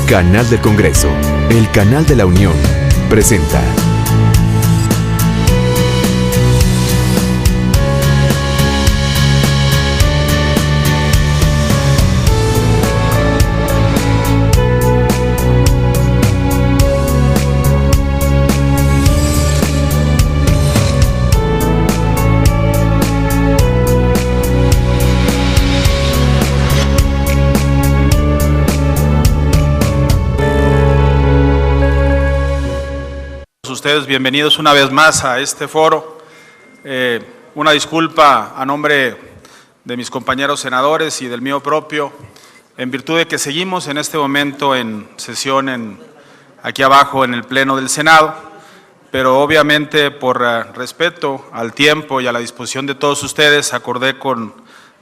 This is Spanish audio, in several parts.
Canal del Congreso, el canal de la Unión, presenta. Ustedes bienvenidos una vez más a este foro. Una disculpa a nombre de mis compañeros senadores y del mío propio, en virtud de que seguimos en este momento en sesión aquí abajo en el Pleno del Senado, pero obviamente por respeto al tiempo y a la disposición de todos ustedes, acordé con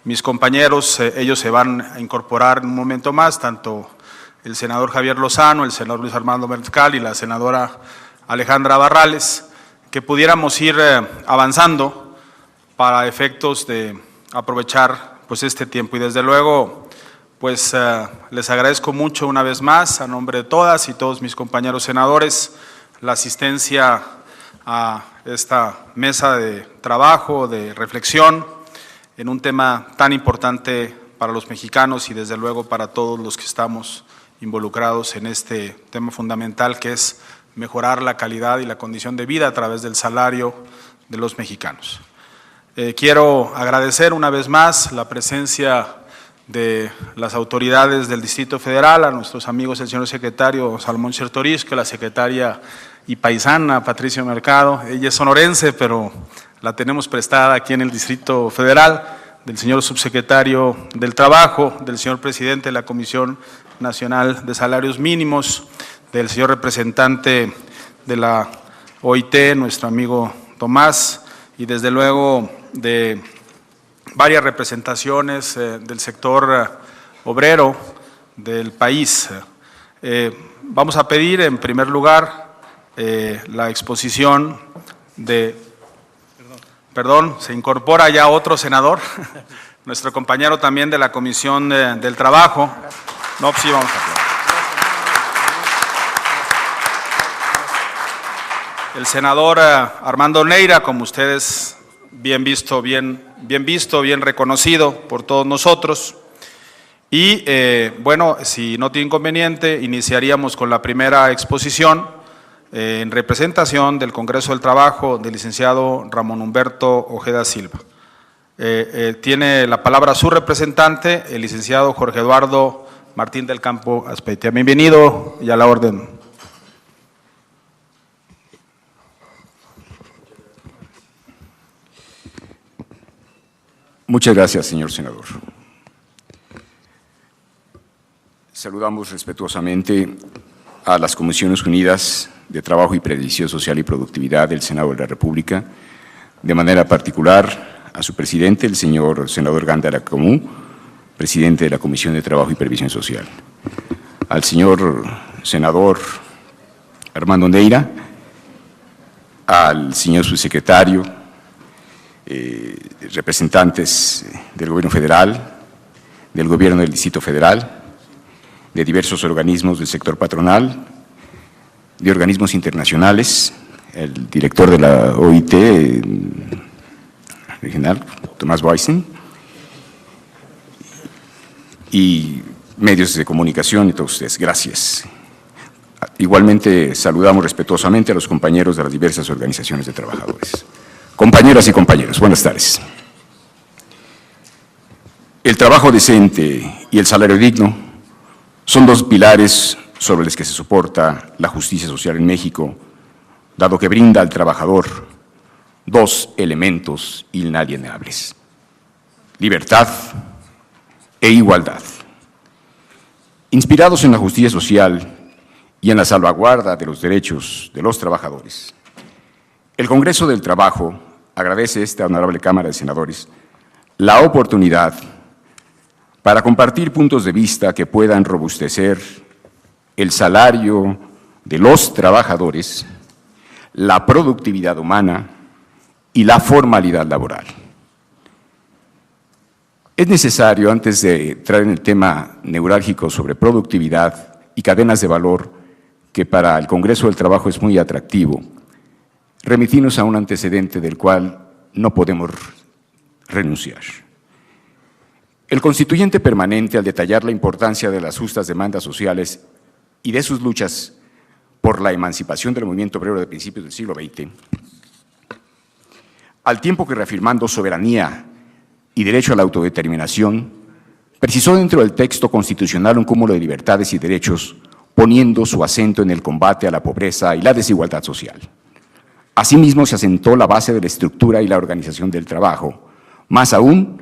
mis compañeros, ellos se van a incorporar en un momento más, tanto el senador Javier Lozano, el senador Luis Armando Mariscal y la senadora Alejandra Barrales, que pudiéramos ir avanzando para efectos de aprovechar pues este tiempo. Y desde luego pues les agradezco mucho una vez más a nombre de todas y todos mis compañeros senadores la asistencia a esta mesa de trabajo, de reflexión en un tema tan importante para los mexicanos y desde luego para todos los que estamos involucrados en este tema fundamental que es mejorar la calidad y la condición de vida a través del salario de los mexicanos. Quiero agradecer una vez más la presencia de las autoridades del Distrito Federal, a nuestros amigos el señor secretario Salomón Chertorisco, la secretaria y paisana Patricia Mercado, ella es sonorense pero la tenemos prestada aquí en el Distrito Federal, del señor subsecretario del Trabajo, del señor presidente de la Comisión Nacional de Salarios Mínimos, del señor representante de la OIT, nuestro amigo Tomás, y desde luego de varias representaciones del sector obrero del país. Vamos a pedir en primer lugar la exposición de… Perdón, se incorpora ya otro senador, nuestro compañero también de la Comisión del Trabajo. No, sí, vamos a hablar. El senador Armando Neira, como ustedes bien visto, bien reconocido por todos nosotros. Y bueno, si no tiene inconveniente, iniciaríamos con la primera exposición en representación del Congreso del Trabajo del licenciado Ramón Humberto Ojeda Silva. Tiene la palabra su representante, el licenciado Jorge Eduardo Martín del Campo Azpeitia. Bienvenido y a la orden. Muchas gracias, señor senador. Saludamos respetuosamente a las Comisiones Unidas de Trabajo y Previsión Social y Productividad del Senado de la República, de manera particular a su presidente, el señor senador Gándara Comú, presidente de la Comisión de Trabajo y Previsión Social, al señor senador Armando Neira, al señor subsecretario, representantes del Gobierno Federal, del Gobierno del Distrito Federal, de diversos organismos del sector patronal, de organismos internacionales, el director de la OIT regional, Tomás Boysen, y medios de comunicación y todos ustedes. Gracias. Igualmente saludamos respetuosamente a los compañeros de las diversas organizaciones de trabajadores. Compañeras y compañeros, buenas tardes. El trabajo decente y el salario digno son dos pilares sobre los que se soporta la justicia social en México, dado que brinda al trabajador dos elementos inalienables: libertad e igualdad. Inspirados en la justicia social y en la salvaguarda de los derechos de los trabajadores, el Congreso del Trabajo agradece a esta honorable Cámara de Senadores la oportunidad para compartir puntos de vista que puedan robustecer el salario de los trabajadores, la productividad humana y la formalidad laboral. Es necesario, antes de entrar en el tema neurálgico sobre productividad y cadenas de valor que para el Congreso del Trabajo es muy atractivo, remitirnos a un antecedente del cual no podemos renunciar. El constituyente permanente, al detallar la importancia de las justas demandas sociales y de sus luchas por la emancipación del movimiento obrero de principios del siglo XX, al tiempo que reafirmando soberanía y derecho a la autodeterminación, precisó dentro del texto constitucional un cúmulo de libertades y derechos, poniendo su acento en el combate a la pobreza y la desigualdad social. Asimismo, se asentó la base de la estructura y la organización del trabajo. Más aún,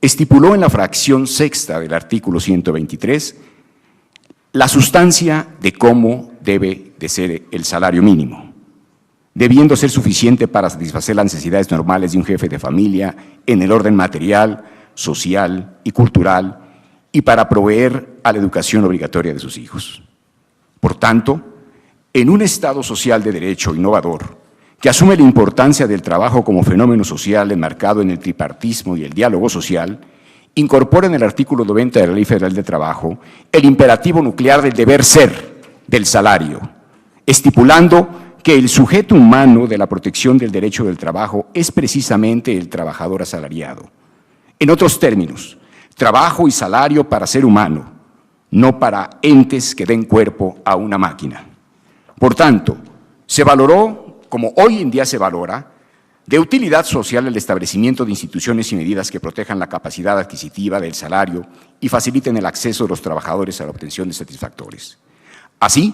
estipuló en la fracción sexta del artículo 123 la sustancia de cómo debe de ser el salario mínimo, debiendo ser suficiente para satisfacer las necesidades normales de un jefe de familia en el orden material, social y cultural y para proveer a la educación obligatoria de sus hijos. Por tanto, en un Estado social de derecho innovador, que asume la importancia del trabajo como fenómeno social enmarcado en el tripartismo y el diálogo social, incorpora en el artículo 90 de la Ley Federal de Trabajo el imperativo nuclear del deber ser del salario, estipulando que el sujeto humano de la protección del derecho del trabajo es precisamente el trabajador asalariado. En otros términos, trabajo y salario para ser humano, no para entes que den cuerpo a una máquina. Por tanto, se valoró, como hoy en día se valora, de utilidad social el establecimiento de instituciones y medidas que protejan la capacidad adquisitiva del salario y faciliten el acceso de los trabajadores a la obtención de satisfactores. Así,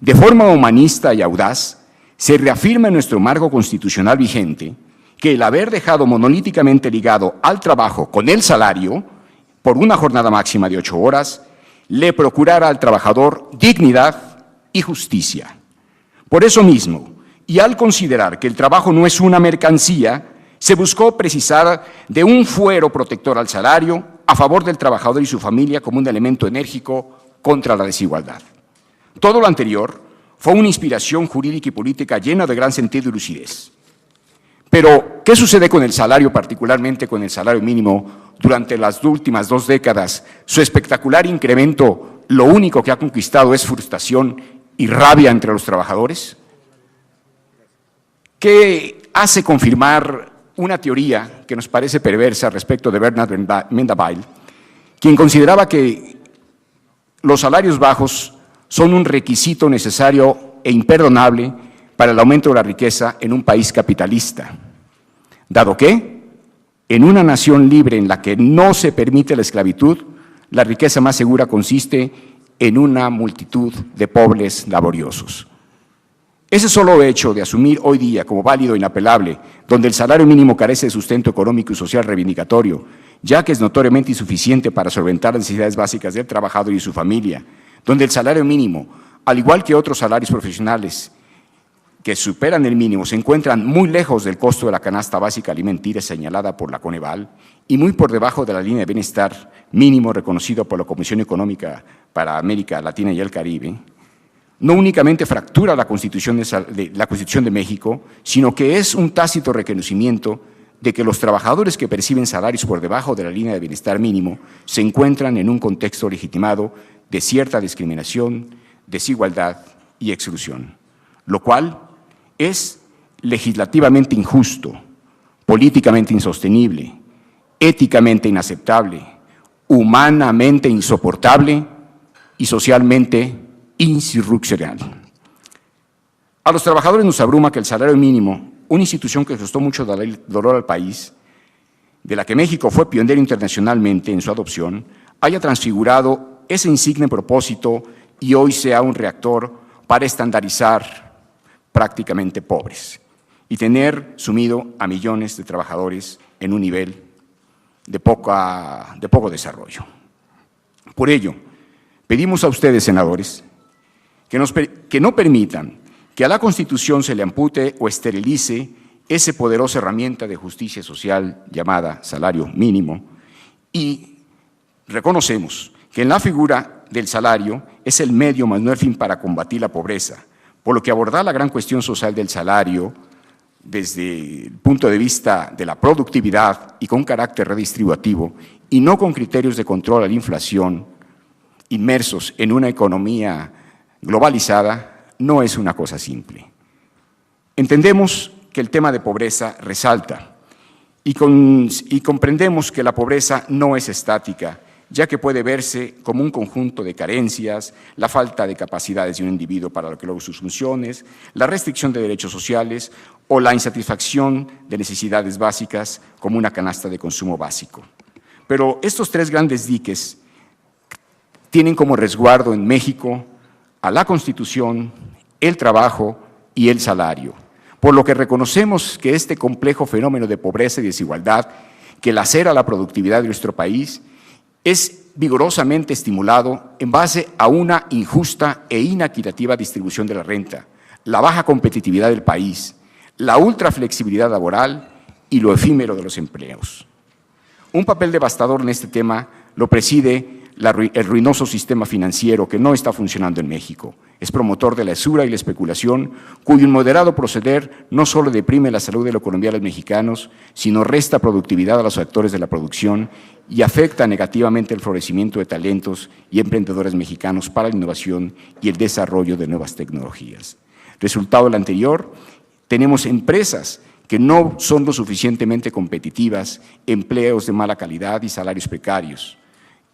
de forma humanista y audaz, se reafirma en nuestro marco constitucional vigente que el haber dejado monolíticamente ligado al trabajo con el salario, por una jornada máxima de 8 horas, le procurara al trabajador dignidad y justicia. Por eso mismo, y al considerar que el trabajo no es una mercancía, se buscó precisar de un fuero protector al salario a favor del trabajador y su familia como un elemento enérgico contra la desigualdad. Todo lo anterior fue una inspiración jurídica y política llena de gran sentido y lucidez. Pero, ¿qué sucede con el salario, particularmente con el salario mínimo? Durante las últimas 2 décadas, su espectacular incremento, lo único que ha conquistado es frustración y rabia entre los trabajadores. ¿Qué hace confirmar una teoría que nos parece perversa respecto de Bernard Mendenhall, quien consideraba que los salarios bajos son un requisito necesario e imperdonable para el aumento de la riqueza en un país capitalista, dado que, en una nación libre en la que no se permite la esclavitud, la riqueza más segura consiste en una multitud de pobres laboriosos. Ese solo hecho de asumir hoy día como válido e inapelable, donde el salario mínimo carece de sustento económico y social reivindicatorio, ya que es notoriamente insuficiente para solventar las necesidades básicas del trabajador y su familia, donde el salario mínimo, al igual que otros salarios profesionales que superan el mínimo, se encuentran muy lejos del costo de la canasta básica alimenticia señalada por la Coneval y muy por debajo de la línea de bienestar mínimo reconocido por la Comisión Económica para América Latina y el Caribe, no únicamente fractura la Constitución de México, sino que es un tácito reconocimiento de que los trabajadores que perciben salarios por debajo de la línea de bienestar mínimo se encuentran en un contexto legitimado de cierta discriminación, desigualdad y exclusión, lo cual es legislativamente injusto, políticamente insostenible, éticamente inaceptable, humanamente insoportable y socialmente insurreccional. A los trabajadores nos abruma que el salario mínimo, una institución que costó mucho dolor al país, de la que México fue pionero internacionalmente en su adopción, haya transfigurado ese insigne propósito y hoy sea un reactor para estandarizar prácticamente pobres y tener sumido a millones de trabajadores en un nivel de poco desarrollo. Por ello, pedimos a ustedes, senadores, que no permitan que a la Constitución se le ampute o esterilice esa poderosa herramienta de justicia social llamada salario mínimo, y reconocemos que en la figura del salario es el medio más no el fin para combatir la pobreza, por lo que abordar la gran cuestión social del salario desde el punto de vista de la productividad y con carácter redistributivo y no con criterios de control a la inflación inmersos en una economía globalizada, no es una cosa simple. Entendemos que el tema de pobreza resalta y comprendemos que la pobreza no es estática, ya que puede verse como un conjunto de carencias, la falta de capacidades de un individuo para lograr sus funciones, la restricción de derechos sociales o la insatisfacción de necesidades básicas como una canasta de consumo básico. Pero estos tres grandes diques tienen como resguardo en México a la Constitución, el trabajo y el salario, por lo que reconocemos que este complejo fenómeno de pobreza y desigualdad que lacera la productividad de nuestro país es vigorosamente estimulado en base a una injusta e inequitativa distribución de la renta, la baja competitividad del país, la ultraflexibilidad laboral y lo efímero de los empleos. Un papel devastador en este tema lo preside el ruinoso sistema financiero que no está funcionando en México. Es promotor de la usura y la especulación, cuyo inmoderado proceder no solo deprime la salud de la economía de los mexicanos, sino resta productividad a los actores de la producción y afecta negativamente el florecimiento de talentos y emprendedores mexicanos para la innovación y el desarrollo de nuevas tecnologías. Resultado del anterior, tenemos empresas que no son lo suficientemente competitivas, empleos de mala calidad y salarios precarios.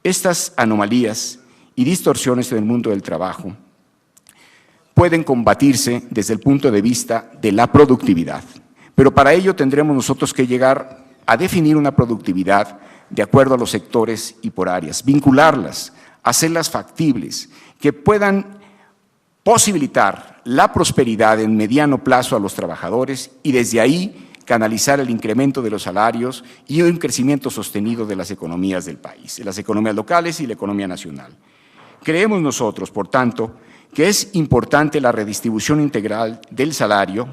Estas anomalías y distorsiones en el mundo del trabajo pueden combatirse desde el punto de vista de la productividad, pero para ello tendremos nosotros que llegar a definir una productividad de acuerdo a los sectores y por áreas, vincularlas, hacerlas factibles, que puedan posibilitar la prosperidad en mediano plazo a los trabajadores y desde ahí canalizar el incremento de los salarios y un crecimiento sostenido de las economías del país, de las economías locales y la economía nacional. Creemos nosotros, por tanto, que es importante la redistribución integral del salario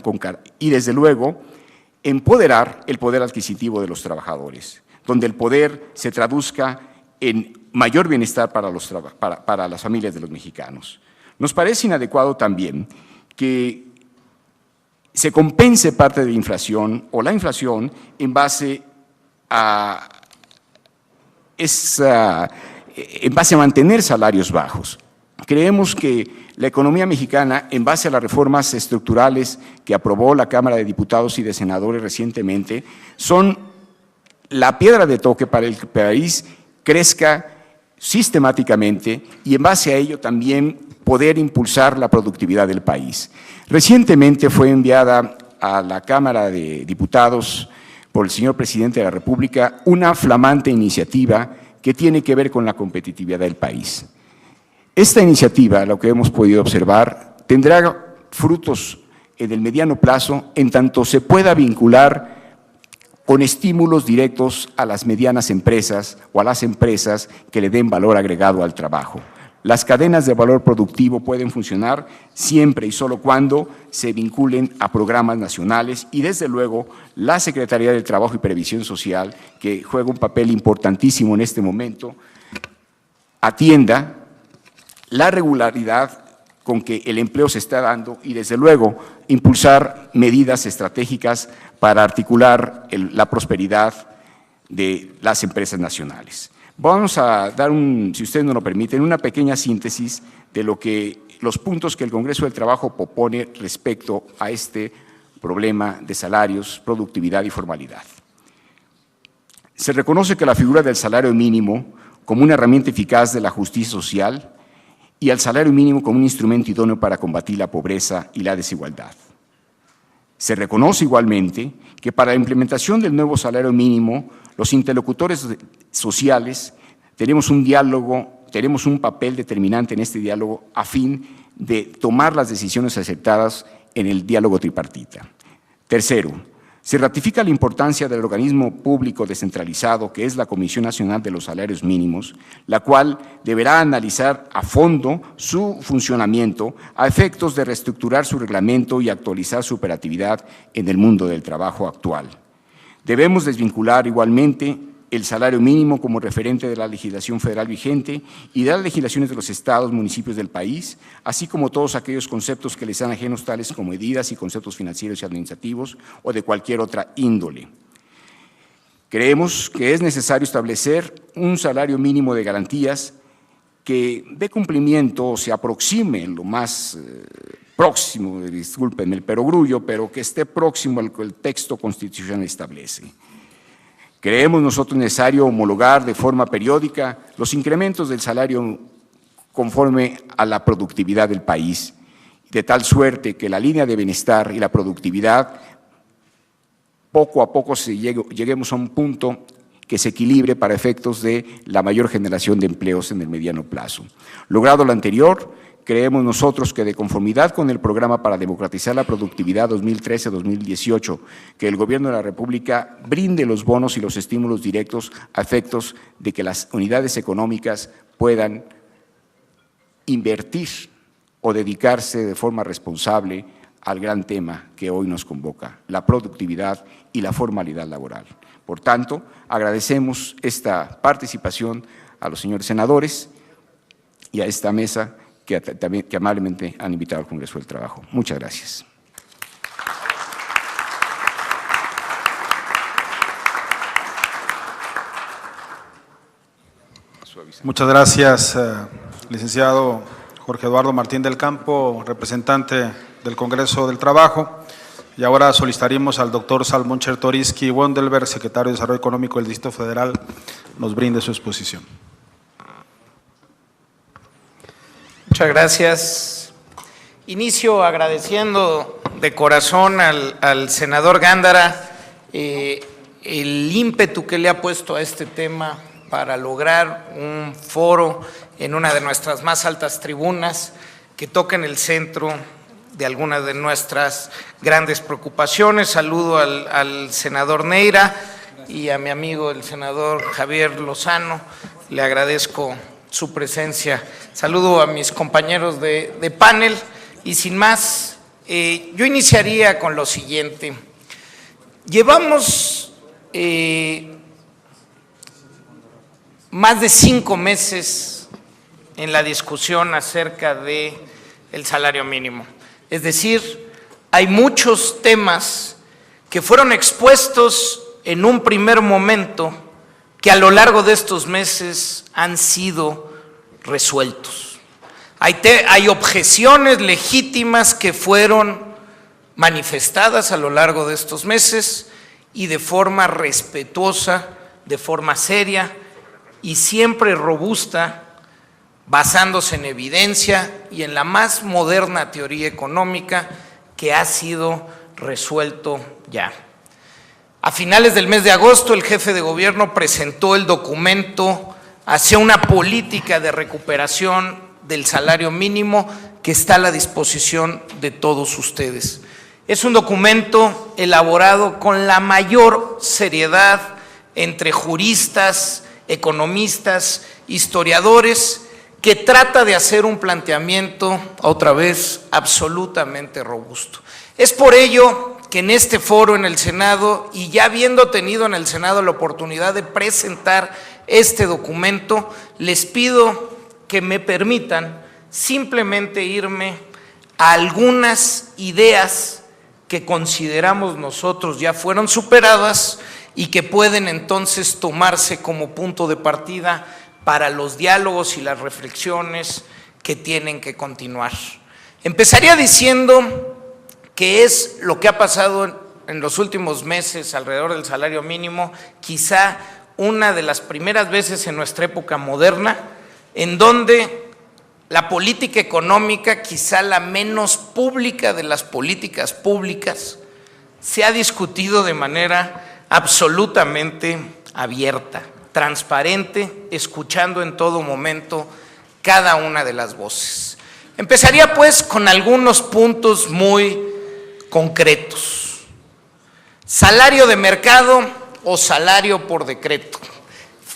y, desde luego, empoderar el poder adquisitivo de los trabajadores, donde el poder se traduzca en mayor bienestar para las familias de los mexicanos. Nos parece inadecuado también que se compense parte de la inflación o la inflación en base a mantener salarios bajos. Creemos que la economía mexicana, en base a las reformas estructurales que aprobó la Cámara de Diputados y de Senadores recientemente, son la piedra de toque para el país crezca sistemáticamente y en base a ello también poder impulsar la productividad del país. Recientemente fue enviada a la Cámara de Diputados por el señor Presidente de la República una flamante iniciativa que tiene que ver con la competitividad del país. Esta iniciativa, lo que hemos podido observar, tendrá frutos en el mediano plazo en tanto se pueda vincular con estímulos directos a las medianas empresas o a las empresas que le den valor agregado al trabajo. Las cadenas de valor productivo pueden funcionar siempre y solo cuando se vinculen a programas nacionales y, desde luego, la Secretaría del Trabajo y Previsión Social, que juega un papel importantísimo en este momento, atienda la regularidad con que el empleo se está dando y, desde luego, impulsar medidas estratégicas para articular la prosperidad de las empresas nacionales. Vamos a dar, si ustedes nos lo permiten, una pequeña síntesis de los puntos que el Congreso del Trabajo propone respecto a este problema de salarios, productividad y formalidad. Se reconoce que la figura del salario mínimo como una herramienta eficaz de la justicia social y al salario mínimo como un instrumento idóneo para combatir la pobreza y la desigualdad. Se reconoce igualmente que para la implementación del nuevo salario mínimo, los interlocutores sociales tenemos un papel determinante en este diálogo a fin de tomar las decisiones aceptadas en el diálogo tripartita. Tercero, se ratifica la importancia del organismo público descentralizado que es la Comisión Nacional de los Salarios Mínimos, la cual deberá analizar a fondo su funcionamiento a efectos de reestructurar su reglamento y actualizar su operatividad en el mundo del trabajo actual. Debemos desvincular igualmente el salario mínimo como referente de la legislación federal vigente y de las legislaciones de los estados, municipios del país, así como todos aquellos conceptos que les sean ajenos, tales como medidas y conceptos financieros y administrativos o de cualquier otra índole. Creemos que es necesario establecer un salario mínimo de garantías que dé cumplimiento o se aproxime lo más próximo, discúlpenme el perogrullo, pero que esté próximo al que el texto constitucional establece. Creemos nosotros necesario homologar de forma periódica los incrementos del salario conforme a la productividad del país, de tal suerte que la línea de bienestar y la productividad poco a poco lleguemos a un punto que se equilibre para efectos de la mayor generación de empleos en el mediano plazo. Logrado lo anterior, creemos nosotros que de conformidad con el Programa para Democratizar la Productividad 2013-2018, que el Gobierno de la República brinde los bonos y los estímulos directos a efectos de que las unidades económicas puedan invertir o dedicarse de forma responsable al gran tema que hoy nos convoca, la productividad y la formalidad laboral. Por tanto, agradecemos esta participación a los señores senadores y a esta mesa que amablemente han invitado al Congreso del Trabajo. Muchas gracias. Muchas gracias, licenciado Jorge Eduardo Martín del Campo, representante del Congreso del Trabajo. Y ahora solicitaríamos al doctor Salmón Chertoriski Wondelberg, secretario de Desarrollo Económico del Distrito Federal, nos brinde su exposición. Muchas gracias. Inicio agradeciendo de corazón al senador Gándara el ímpetu que le ha puesto a este tema para lograr un foro en una de nuestras más altas tribunas que toque en el centro de algunas de nuestras grandes preocupaciones. Saludo al senador Neira y a mi amigo el senador Javier Lozano. Le agradezco su presencia. Saludo a mis compañeros de panel y sin más, yo iniciaría con lo siguiente. Llevamos más de 5 meses en la discusión acerca del salario mínimo. Es decir, hay muchos temas que fueron expuestos en un primer momento que a lo largo de estos meses han sido resueltos. Hay objeciones legítimas que fueron manifestadas a lo largo de estos meses y de forma respetuosa, de forma seria y siempre robusta, basándose en evidencia y en la más moderna teoría económica que ha sido resuelto ya. A finales del mes de agosto, el jefe de gobierno presentó el documento hacia una política de recuperación del salario mínimo que está a la disposición de todos ustedes. Es un documento elaborado con la mayor seriedad entre juristas, economistas, historiadores, que trata de hacer un planteamiento, otra vez, absolutamente robusto. Es por ello que en este foro en el Senado, y ya habiendo tenido en el Senado la oportunidad de presentar este documento, les pido que me permitan simplemente irme a algunas ideas que consideramos nosotros ya fueron superadas y que pueden entonces tomarse como punto de partida para los diálogos y las reflexiones que tienen que continuar. Empezaría diciendo que es lo que ha pasado en los últimos meses alrededor del salario mínimo, quizá una de las primeras veces en nuestra época moderna, en donde la política económica, quizá la menos pública de las políticas públicas, se ha discutido de manera absolutamente abierta, transparente, escuchando en todo momento cada una de las voces. Empezaría pues con algunos puntos muy concretos. Salario de mercado o salario por decreto.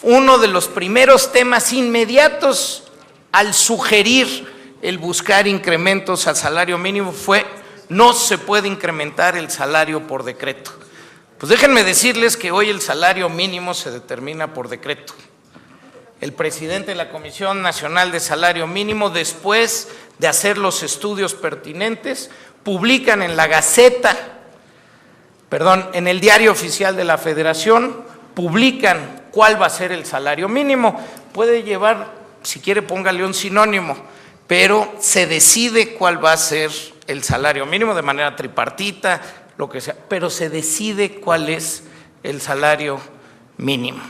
Uno de los primeros temas inmediatos al sugerir el buscar incrementos al salario mínimo fue: no se puede incrementar el salario por decreto. Pues déjenme decirles que hoy el salario mínimo se determina por decreto. El presidente de la Comisión Nacional de Salario Mínimo, después de hacer los estudios pertinentes, publican en la Gaceta, en el Diario Oficial de la Federación, publican cuál va a ser el salario mínimo. Puede llevar si quiere póngale un sinónimo, pero se decide cuál va a ser el salario mínimo de manera tripartita, lo que sea, pero se decide cuál es el salario mínimo.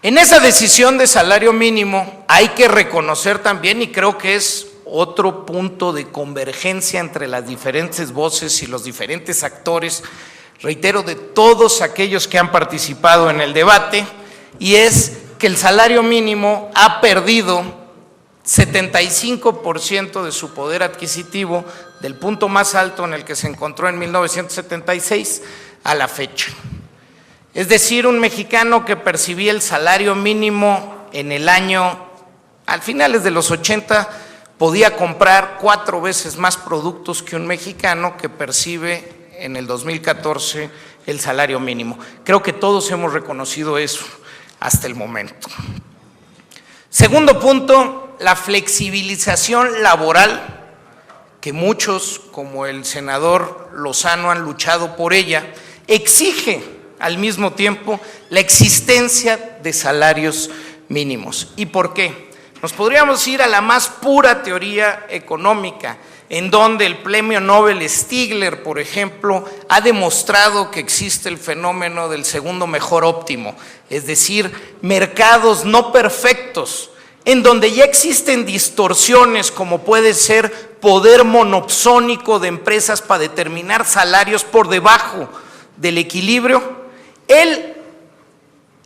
En esa decisión de salario mínimo hay que reconocer también, y creo que es otro punto de convergencia entre las diferentes voces y los diferentes actores, reitero, de todos aquellos que han participado en el debate, y es que el salario mínimo ha perdido 75% de su poder adquisitivo del punto más alto en el que se encontró en 1976 a la fecha. Es decir, un mexicano que percibía el salario mínimo en el año, al finales de los 80, podía comprar 4 veces más productos que un mexicano que percibe en el 2014 el salario mínimo. Creo que todos hemos reconocido eso hasta el momento. Segundo punto, la flexibilización laboral, que muchos, como el senador Lozano, han luchado por ella, exige al mismo tiempo la existencia de salarios mínimos. ¿Y por qué? Nos podríamos ir a la más pura teoría económica, en donde el premio Nobel Stigler, por ejemplo, ha demostrado que existe el fenómeno del segundo mejor óptimo, es decir, mercados no perfectos, en donde ya existen distorsiones como puede ser poder monopsónico de empresas para determinar salarios por debajo del equilibrio. El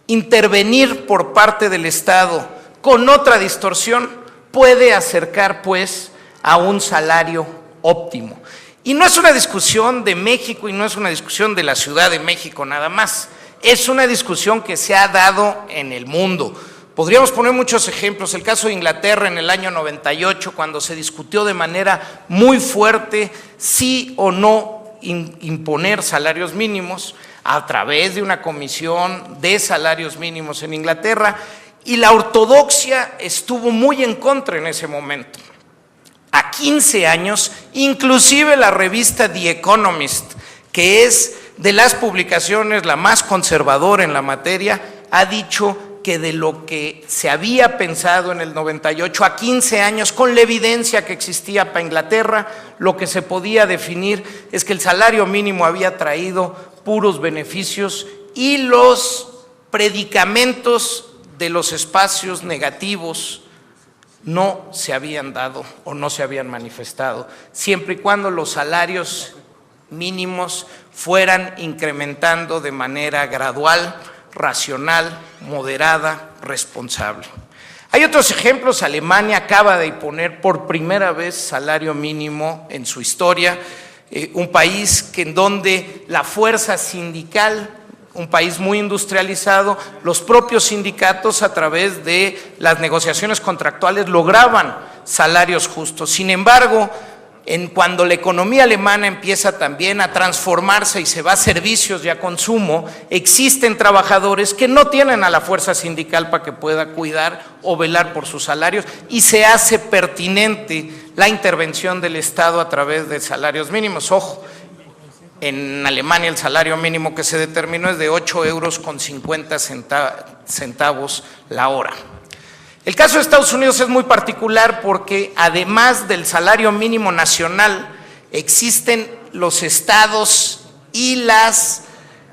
intervenir por parte del Estado con otra distorsión puede acercar pues a un salario óptimo. Y no es una discusión de México y no es una discusión de la Ciudad de México nada más, es una discusión que se ha dado en el mundo. Podríamos poner muchos ejemplos, el caso de Inglaterra en el año 98, cuando se discutió de manera muy fuerte sí o no imponer salarios mínimos a través de una comisión de salarios mínimos en Inglaterra, y la ortodoxia estuvo muy en contra en ese momento. A 15 años, inclusive la revista The Economist, que es de las publicaciones la más conservadora en la materia, ha dicho que de lo que se había pensado en el 98, a 15 años, con la evidencia que existía para Inglaterra, lo que se podía definir es que el salario mínimo había traído puros beneficios y los predicamentos de los espacios negativos no se habían dado o no se habían manifestado, siempre y cuando los salarios mínimos fueran incrementando de manera gradual, racional, moderada, responsable. Hay otros ejemplos. Alemania acaba de imponer por primera vez salario mínimo en su historia, un país en donde la fuerza sindical, un país muy industrializado, los propios sindicatos a través de las negociaciones contractuales lograban salarios justos. Sin embargo, cuando la economía alemana empieza también a transformarse y se va a servicios y a consumo, existen trabajadores que no tienen a la fuerza sindical para que pueda cuidar o velar por sus salarios, y se hace pertinente la intervención del Estado a través de salarios mínimos. Ojo, en Alemania el salario mínimo que se determinó es de 8,50 € la hora. El caso de Estados Unidos es muy particular porque además del salario mínimo nacional, existen los estados y las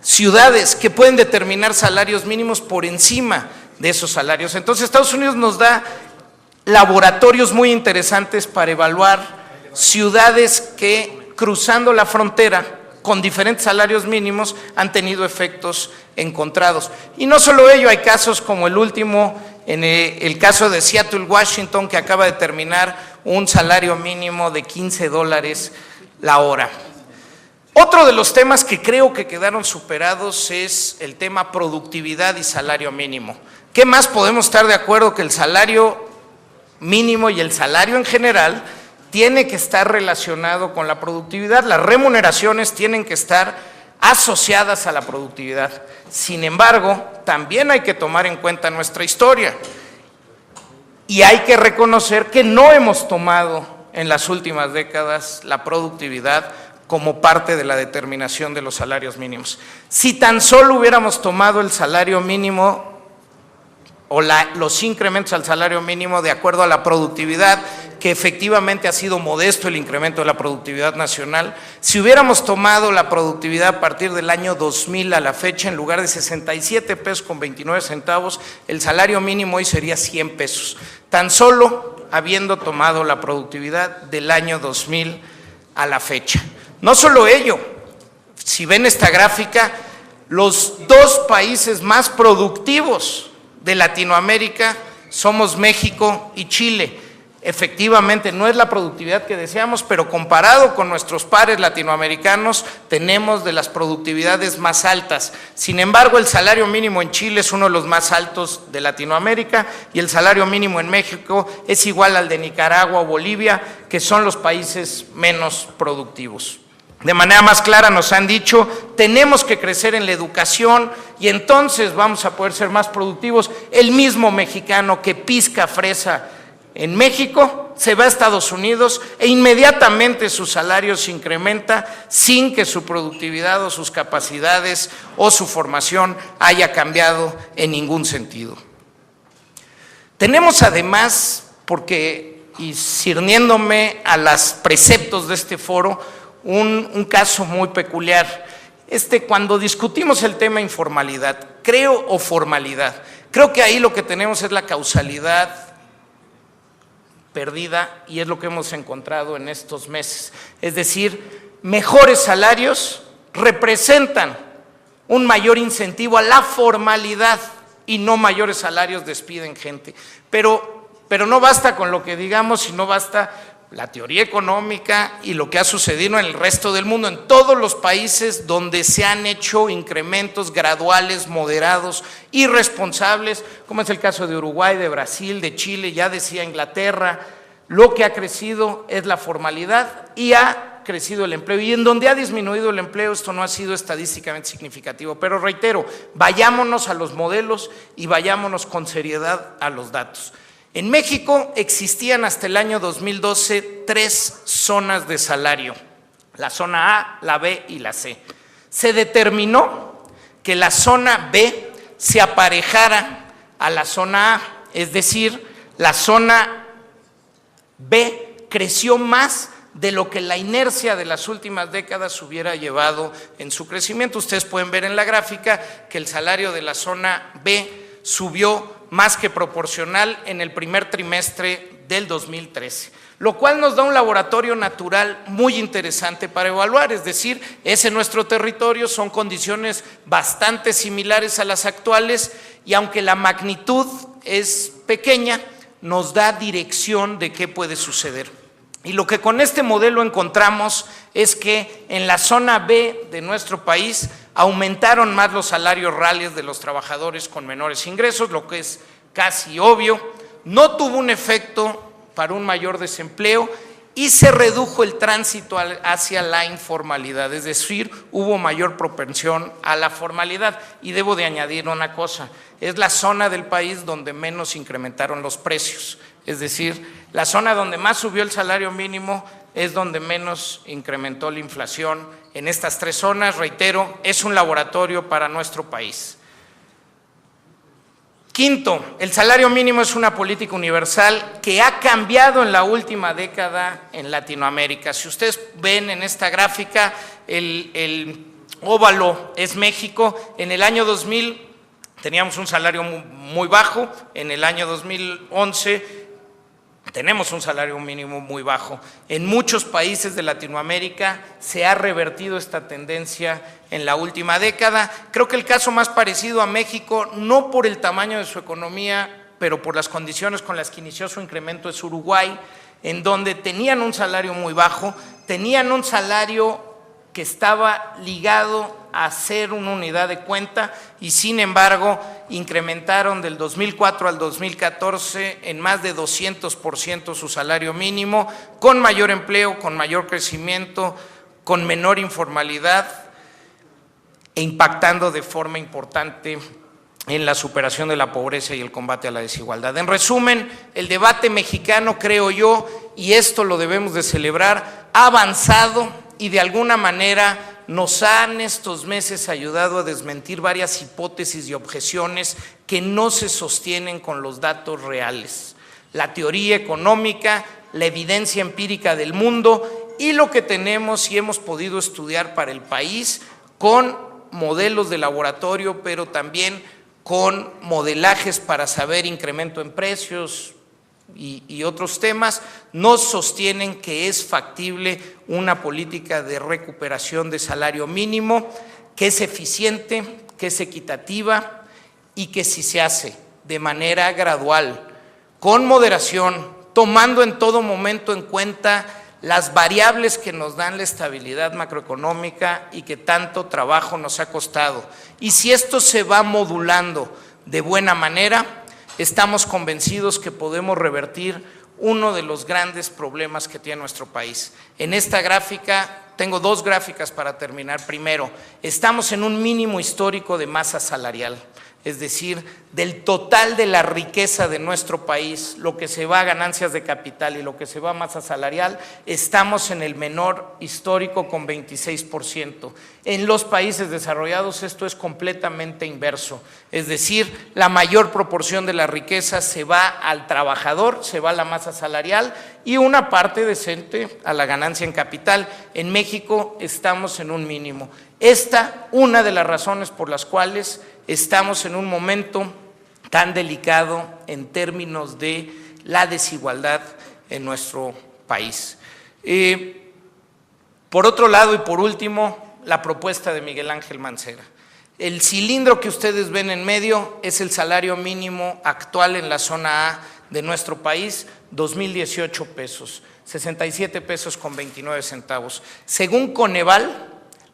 ciudades que pueden determinar salarios mínimos por encima de esos salarios. Entonces Estados Unidos nos da laboratorios muy interesantes para evaluar ciudades que, cruzando la frontera con diferentes salarios mínimos, han tenido efectos encontrados. Y no solo ello, hay casos como el último, en el caso de Seattle, Washington, que acaba de terminar un salario mínimo de $15 la hora. Otro de los temas que creo que quedaron superados es el tema productividad y salario mínimo. ¿Qué más podemos estar de acuerdo que el salario mínimo y el salario en general tiene que estar relacionado con la productividad? Las remuneraciones tienen que estar asociadas a la productividad. Sin embargo, también hay que tomar en cuenta nuestra historia y hay que reconocer que no hemos tomado en las últimas décadas la productividad como parte de la determinación de los salarios mínimos. Si tan solo hubiéramos tomado el salario mínimo los incrementos al salario mínimo de acuerdo a la productividad, que efectivamente ha sido modesto el incremento de la productividad nacional. Si hubiéramos tomado la productividad a partir del año 2000 a la fecha, en lugar de 67 pesos con 29 centavos, el salario mínimo hoy sería 100 pesos. Tan solo habiendo tomado la productividad del año 2000 a la fecha. No solo ello, si ven esta gráfica, los dos países más productivos de Latinoamérica somos México y Chile. Efectivamente, no es la productividad que deseamos, pero comparado con nuestros pares latinoamericanos, tenemos de las productividades más altas. Sin embargo, el salario mínimo en Chile es uno de los más altos de Latinoamérica y el salario mínimo en México es igual al de Nicaragua o Bolivia, que son los países menos productivos. De manera más clara nos han dicho, tenemos que crecer en la educación y entonces vamos a poder ser más productivos. El mismo mexicano que pisca fresa en México se va a Estados Unidos e inmediatamente su salario se incrementa sin que su productividad o sus capacidades o su formación haya cambiado en ningún sentido. Tenemos además, y cirniéndome a los preceptos de este foro, un caso muy peculiar. Cuando discutimos el tema informalidad, o formalidad, creo que ahí lo que tenemos es la causalidad perdida y es lo que hemos encontrado en estos meses. Es decir, mejores salarios representan un mayor incentivo a la formalidad y no mayores salarios despiden gente. Pero no basta con lo que digamos, sino basta la teoría económica y lo que ha sucedido en el resto del mundo, en todos los países donde se han hecho incrementos graduales, moderados y responsables, como es el caso de Uruguay, de Brasil, de Chile, ya decía Inglaterra, lo que ha crecido es la formalidad y ha crecido el empleo. Y en donde ha disminuido el empleo, esto no ha sido estadísticamente significativo. Pero reitero, vayámonos a los modelos y vayámonos con seriedad a los datos. En México existían hasta el año 2012 3 zonas de salario, la zona A, la B y la C. Se determinó que la zona B se aparejara a la zona A, es decir, la zona B creció más de lo que la inercia de las últimas décadas hubiera llevado en su crecimiento. Ustedes pueden ver en la gráfica que el salario de la zona B subió más que proporcional en el primer trimestre del 2013, lo cual nos da un laboratorio natural muy interesante para evaluar, es decir, es en nuestro territorio, son condiciones bastante similares a las actuales y aunque la magnitud es pequeña, nos da dirección de qué puede suceder. Y lo que con este modelo encontramos es que en la zona B de nuestro país aumentaron más los salarios reales de los trabajadores con menores ingresos, lo que es casi obvio, no tuvo un efecto para un mayor desempleo y se redujo el tránsito hacia la informalidad, es decir, hubo mayor propensión a la formalidad. Y debo de añadir una cosa, es la zona del país donde menos incrementaron los precios, es decir, la zona donde más subió el salario mínimo es donde menos incrementó la inflación. En estas 3 zonas, reitero, es un laboratorio para nuestro país. Quinto, el salario mínimo es una política universal que ha cambiado en la última década en Latinoamérica. Si ustedes ven en esta gráfica, el óvalo es México. En el año 2000 teníamos un salario muy bajo, en el año 2011 tenemos un salario mínimo muy bajo. En muchos países de Latinoamérica se ha revertido esta tendencia en la última década. Creo que el caso más parecido a México, no por el tamaño de su economía, pero por las condiciones con las que inició su incremento, es Uruguay, en donde tenían un salario muy bajo, tenían un salario que estaba ligado a ser una unidad de cuenta y sin embargo incrementaron del 2004 al 2014 en más de 200% su salario mínimo, con mayor empleo, con mayor crecimiento, con menor informalidad e impactando de forma importante en la superación de la pobreza y el combate a la desigualdad. En resumen, el debate mexicano, creo yo, y esto lo debemos de celebrar, ha avanzado y de alguna manera nos han estos meses ayudado a desmentir varias hipótesis y objeciones que no se sostienen con los datos reales. La teoría económica, la evidencia empírica del mundo y lo que tenemos y hemos podido estudiar para el país con modelos de laboratorio, pero también con modelajes para saber incremento en precios y otros temas, nos sostienen que es factible una política de recuperación de salario mínimo que es eficiente, que es equitativa y que si se hace de manera gradual, con moderación, tomando en todo momento en cuenta las variables que nos dan la estabilidad macroeconómica y que tanto trabajo nos ha costado. Y si esto se va modulando de buena manera, estamos convencidos que podemos revertir uno de los grandes problemas que tiene nuestro país. En esta gráfica, tengo dos gráficas para terminar. Primero, estamos en un mínimo histórico de masa salarial. Es decir, del total de la riqueza de nuestro país, lo que se va a ganancias de capital y lo que se va a masa salarial, estamos en el menor histórico con 26%. En los países desarrollados esto es completamente inverso, es decir, la mayor proporción de la riqueza se va al trabajador, se va a la masa salarial y una parte decente a la ganancia en capital. En México estamos en un mínimo. Esta, una de las razones por las cuales estamos en un momento tan delicado en términos de la desigualdad en nuestro país. Por otro lado y por último, la propuesta de Miguel Ángel Mancera. El cilindro que ustedes ven en medio es el salario mínimo actual en la zona A de nuestro país, 2,018 pesos, 67 pesos con 29 centavos. Según Coneval,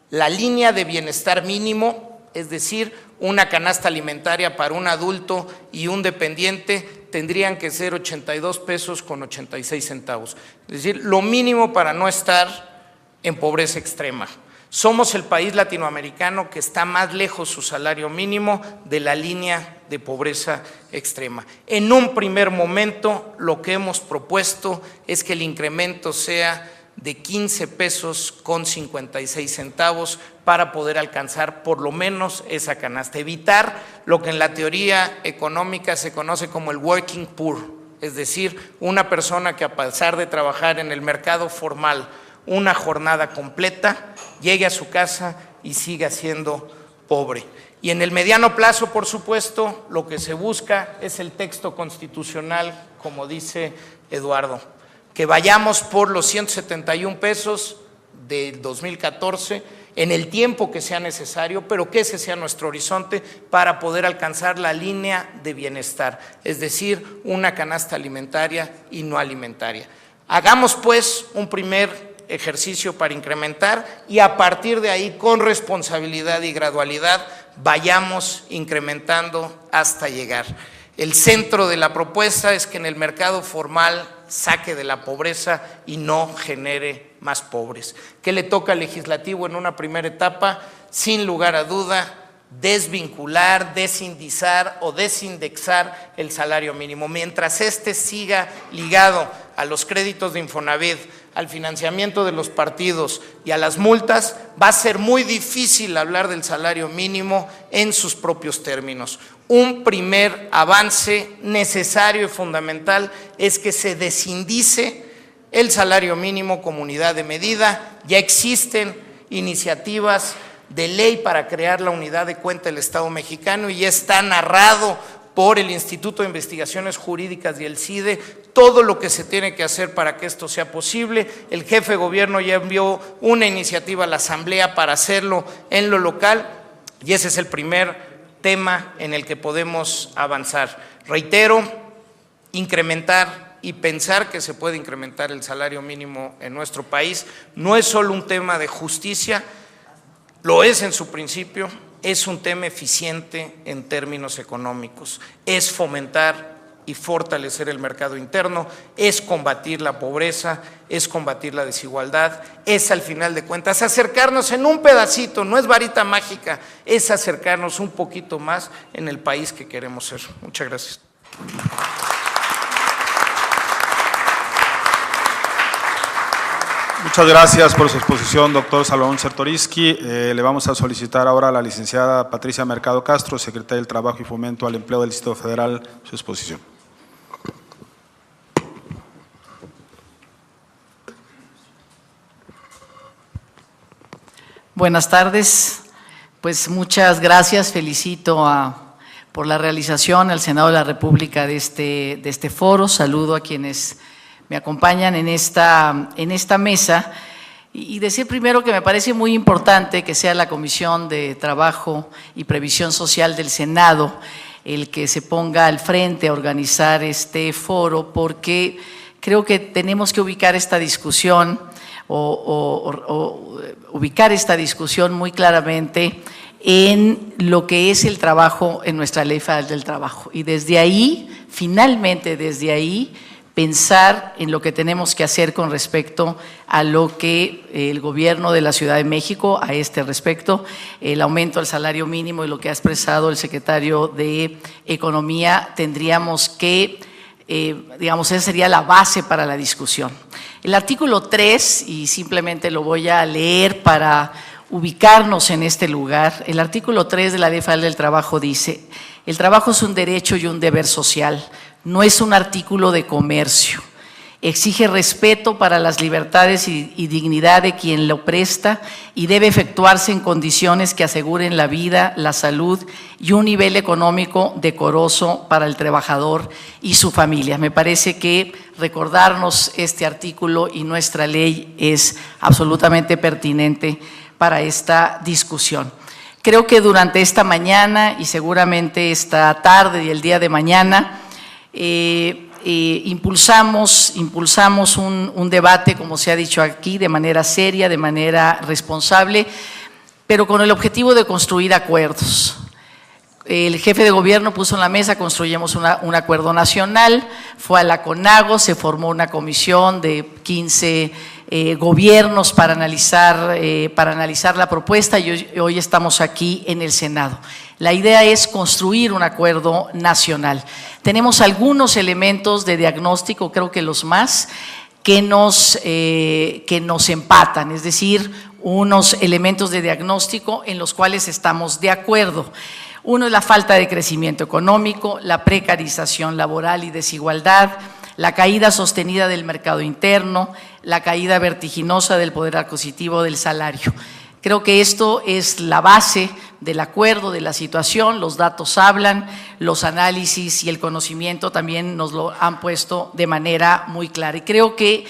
la línea de bienestar mínimo, es decir, una canasta alimentaria para un adulto y un dependiente, tendrían que ser 82 pesos con 86 centavos. Es decir, lo mínimo para no estar en pobreza extrema. Somos el país latinoamericano que está más lejos su salario mínimo de la línea de pobreza extrema. En un primer momento, lo que hemos propuesto es que el incremento sea de 15 pesos con 56 centavos para poder alcanzar por lo menos esa canasta. Evitar lo que en la teoría económica se conoce como el working poor, es decir, una persona que a pesar de trabajar en el mercado formal una jornada completa, llegue a su casa y siga siendo pobre. Y en el mediano plazo, por supuesto, lo que se busca es el texto constitucional, como dice Eduardo, que vayamos por los 171 pesos del 2014 en el tiempo que sea necesario, pero que ese sea nuestro horizonte para poder alcanzar la línea de bienestar, es decir, una canasta alimentaria y no alimentaria. Hagamos pues un primer ejercicio para incrementar y a partir de ahí, con responsabilidad y gradualidad, vayamos incrementando hasta llegar. El centro de la propuesta es que en el mercado formal saque de la pobreza y no genere más pobres. ¿Qué le toca al legislativo en una primera etapa? Sin lugar a duda, desvincular, desindizar o desindexar el salario mínimo. Mientras este siga ligado a los créditos de Infonavit, al financiamiento de los partidos y a las multas, va a ser muy difícil hablar del salario mínimo en sus propios términos. Un primer avance necesario y fundamental es que se desindice el salario mínimo como unidad de medida. Ya existen iniciativas de ley para crear la unidad de cuenta del Estado mexicano y ya está narrado por el Instituto de Investigaciones Jurídicas y el CIDE todo lo que se tiene que hacer para que esto sea posible. El jefe de gobierno ya envió una iniciativa a la Asamblea para hacerlo en lo local y ese es el primer tema en el que podemos avanzar. Reitero, incrementar y pensar que se puede incrementar el salario mínimo en nuestro país no es solo un tema de justicia, lo es en su principio, es un tema eficiente en términos económicos, es fomentar y fortalecer el mercado interno, es combatir la pobreza, es combatir la desigualdad, es al final de cuentas acercarnos en un pedacito, no es varita mágica, es acercarnos un poquito más en el país que queremos ser. Muchas gracias. Muchas gracias por su exposición, doctor Salomón Chertoriski. Le vamos a solicitar ahora a la licenciada Patricia Mercado Castro, secretaria del Trabajo y Fomento al Empleo del Distrito Federal, su exposición. Buenas tardes. Pues muchas gracias. Felicito por la realización al Senado de la República de este foro. Saludo a quienes me acompañan en esta mesa y decir primero que me parece muy importante que sea la Comisión de Trabajo y Previsión Social del Senado el que se ponga al frente a organizar este foro, porque creo que tenemos que ubicar esta discusión ubicar esta discusión muy claramente en lo que es el trabajo en nuestra Ley Federal del Trabajo. Y desde ahí, finalmente desde ahí, pensar en lo que tenemos que hacer con respecto a lo que el gobierno de la Ciudad de México, a este respecto, el aumento del salario mínimo y lo que ha expresado el secretario de Economía, tendríamos que, digamos, esa sería la base para la discusión. El artículo 3, y simplemente lo voy a leer para ubicarnos en este lugar, el artículo 3 de la Ley Federal del Trabajo dice: el trabajo es un derecho y un deber social, no es un artículo de comercio. Exige respeto para las libertades y dignidad de quien lo presta y debe efectuarse en condiciones que aseguren la vida, la salud y un nivel económico decoroso para el trabajador y su familia. Me parece que recordarnos este artículo y nuestra ley es absolutamente pertinente para esta discusión. Creo que durante esta mañana y seguramente esta tarde y el día de mañana impulsamos un debate, como se ha dicho aquí, de manera seria, de manera responsable, pero con el objetivo de construir acuerdos. El jefe de gobierno puso en la mesa: construyamos un acuerdo nacional. Fue a la CONAGO, se formó una comisión de 15 gobiernos para analizar la propuesta y hoy estamos aquí en el Senado. La idea es construir un acuerdo nacional. Tenemos algunos elementos de diagnóstico, creo que los más, que nos empatan, es decir, unos elementos de diagnóstico en los cuales estamos de acuerdo. Uno es la falta de crecimiento económico, la precarización laboral y desigualdad, la caída sostenida del mercado interno, la caída vertiginosa del poder adquisitivo del salario. Creo que esto es la base del acuerdo, de la situación. Los datos hablan, los análisis y el conocimiento también nos lo han puesto de manera muy clara. Y creo que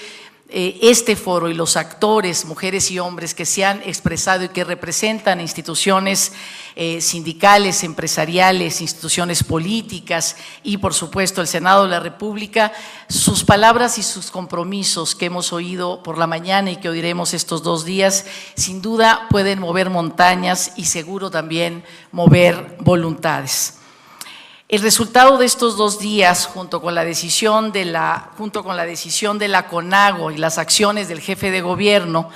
este foro y los actores, mujeres y hombres que se han expresado y que representan instituciones sindicales, empresariales, instituciones políticas y por supuesto el Senado de la República, sus palabras y sus compromisos que hemos oído por la mañana y que oiremos estos 2 días, sin duda pueden mover montañas y seguro también mover voluntades. El resultado de estos 2 días, junto con la decisión de la CONAGO y las acciones del jefe de gobierno,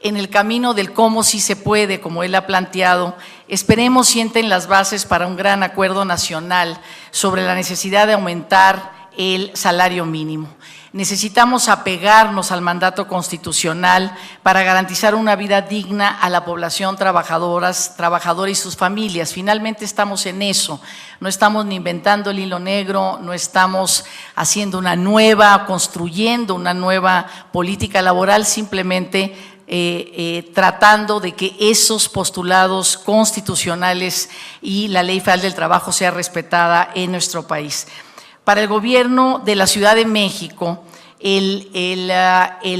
en el camino del cómo sí se puede, como él ha planteado, esperemos sienten las bases para un gran acuerdo nacional sobre la necesidad de aumentar el salario mínimo. Necesitamos apegarnos al mandato constitucional para garantizar una vida digna a la población trabajadora y sus familias. Finalmente estamos en eso, no estamos ni inventando el hilo negro, no estamos construyendo una nueva política laboral, simplemente tratando de que esos postulados constitucionales y la Ley Federal del Trabajo sea respetada en nuestro país. Para el gobierno de la Ciudad de México, el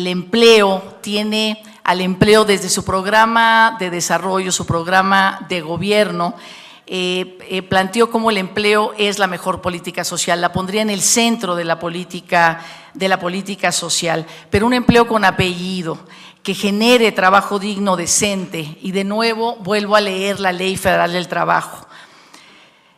empleo tiene al empleo desde su programa de desarrollo, su programa de gobierno, planteó cómo el empleo es la mejor política social, la pondría en el centro de la política social, pero un empleo con apellido, que genere trabajo digno, decente, y de nuevo vuelvo a leer la Ley Federal del Trabajo.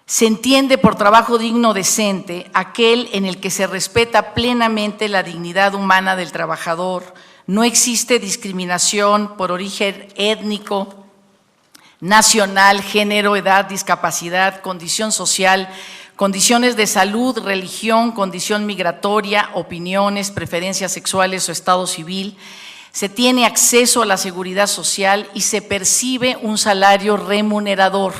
Se entiende por trabajo digno decente aquel en el que se respeta plenamente la dignidad humana del trabajador, no existe discriminación por origen étnico, nacional, género, edad, discapacidad, condición social, condiciones de salud, religión, condición migratoria, opiniones, preferencias sexuales o estado civil. se tiene acceso a la seguridad social y se percibe un salario remunerador.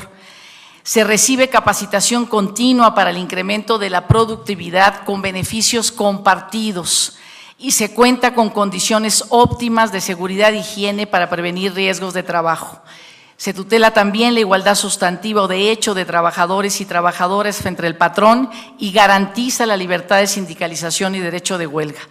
Se recibe capacitación continua para el incremento de la productividad con beneficios compartidos y se cuenta con condiciones óptimas de seguridad e higiene para prevenir riesgos de trabajo. Se tutela también la igualdad sustantiva o de hecho de trabajadores y trabajadoras frente al patrón y garantiza la libertad de sindicalización y derecho de huelga.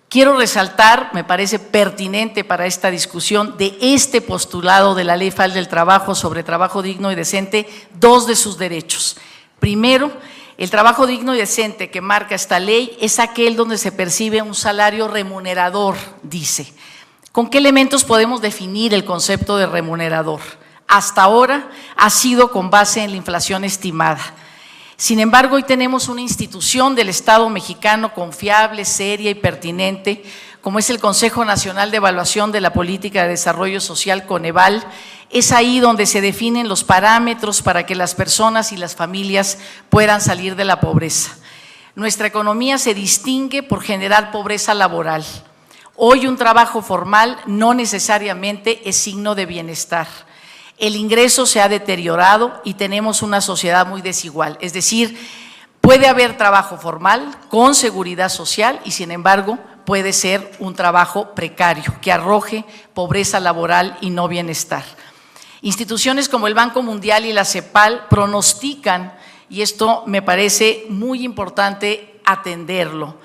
Quiero resaltar, me parece pertinente para esta discusión de este postulado de la Ley Federal del Trabajo sobre trabajo digno y decente, dos de sus derechos. Primero, el trabajo digno y decente que marca esta ley es aquel donde se percibe un salario remunerador, dice. ¿Con qué elementos podemos definir el concepto de remunerador? Hasta ahora ha sido con base en la inflación estimada. Sin embargo, hoy tenemos una institución del Estado mexicano confiable, seria y pertinente, como es el Consejo Nacional de Evaluación de la Política de Desarrollo Social, Coneval. Es ahí donde se definen los parámetros para que las personas y las familias puedan salir de la pobreza. Nuestra economía se distingue por generar pobreza laboral. Hoy un trabajo formal no necesariamente es signo de bienestar. El ingreso se ha deteriorado y tenemos una sociedad muy desigual. Es decir, puede haber trabajo formal con seguridad social y sin embargo puede ser un trabajo precario que arroje pobreza laboral y no bienestar. Instituciones como el Banco Mundial y la CEPAL pronostican, y esto me parece muy importante atenderlo,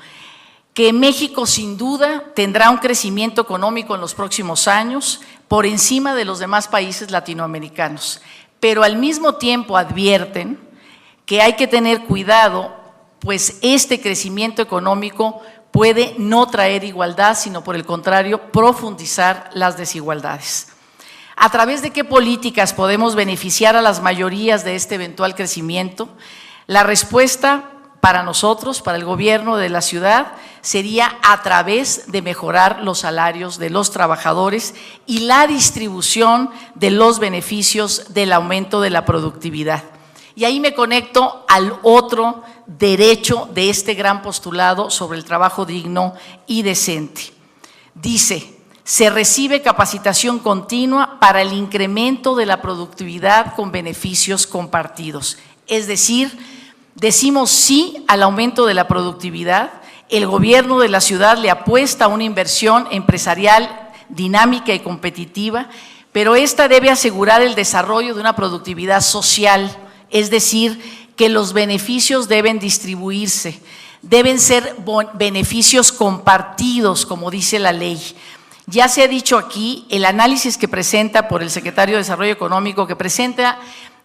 que México sin duda tendrá un crecimiento económico en los próximos años por encima de los demás países latinoamericanos, pero al mismo tiempo advierten que hay que tener cuidado, pues este crecimiento económico puede no traer igualdad, sino por el contrario, profundizar las desigualdades. ¿A través de qué políticas podemos beneficiar a las mayorías de este eventual crecimiento? La respuesta para nosotros, para el gobierno de la ciudad, sería a través de mejorar los salarios de los trabajadores y la distribución de los beneficios del aumento de la productividad. Y ahí me conecto al otro derecho de este gran postulado sobre el trabajo digno y decente. Dice, se recibe capacitación continua para el incremento de la productividad con beneficios compartidos. Es decir, decimos sí al aumento de la productividad, el gobierno de la ciudad le apuesta a una inversión empresarial dinámica y competitiva, pero esta debe asegurar el desarrollo de una productividad social, es decir, que los beneficios deben distribuirse, deben ser beneficios compartidos, como dice la ley. Ya se ha dicho aquí, el análisis que presenta por el secretario de Desarrollo Económico, que presenta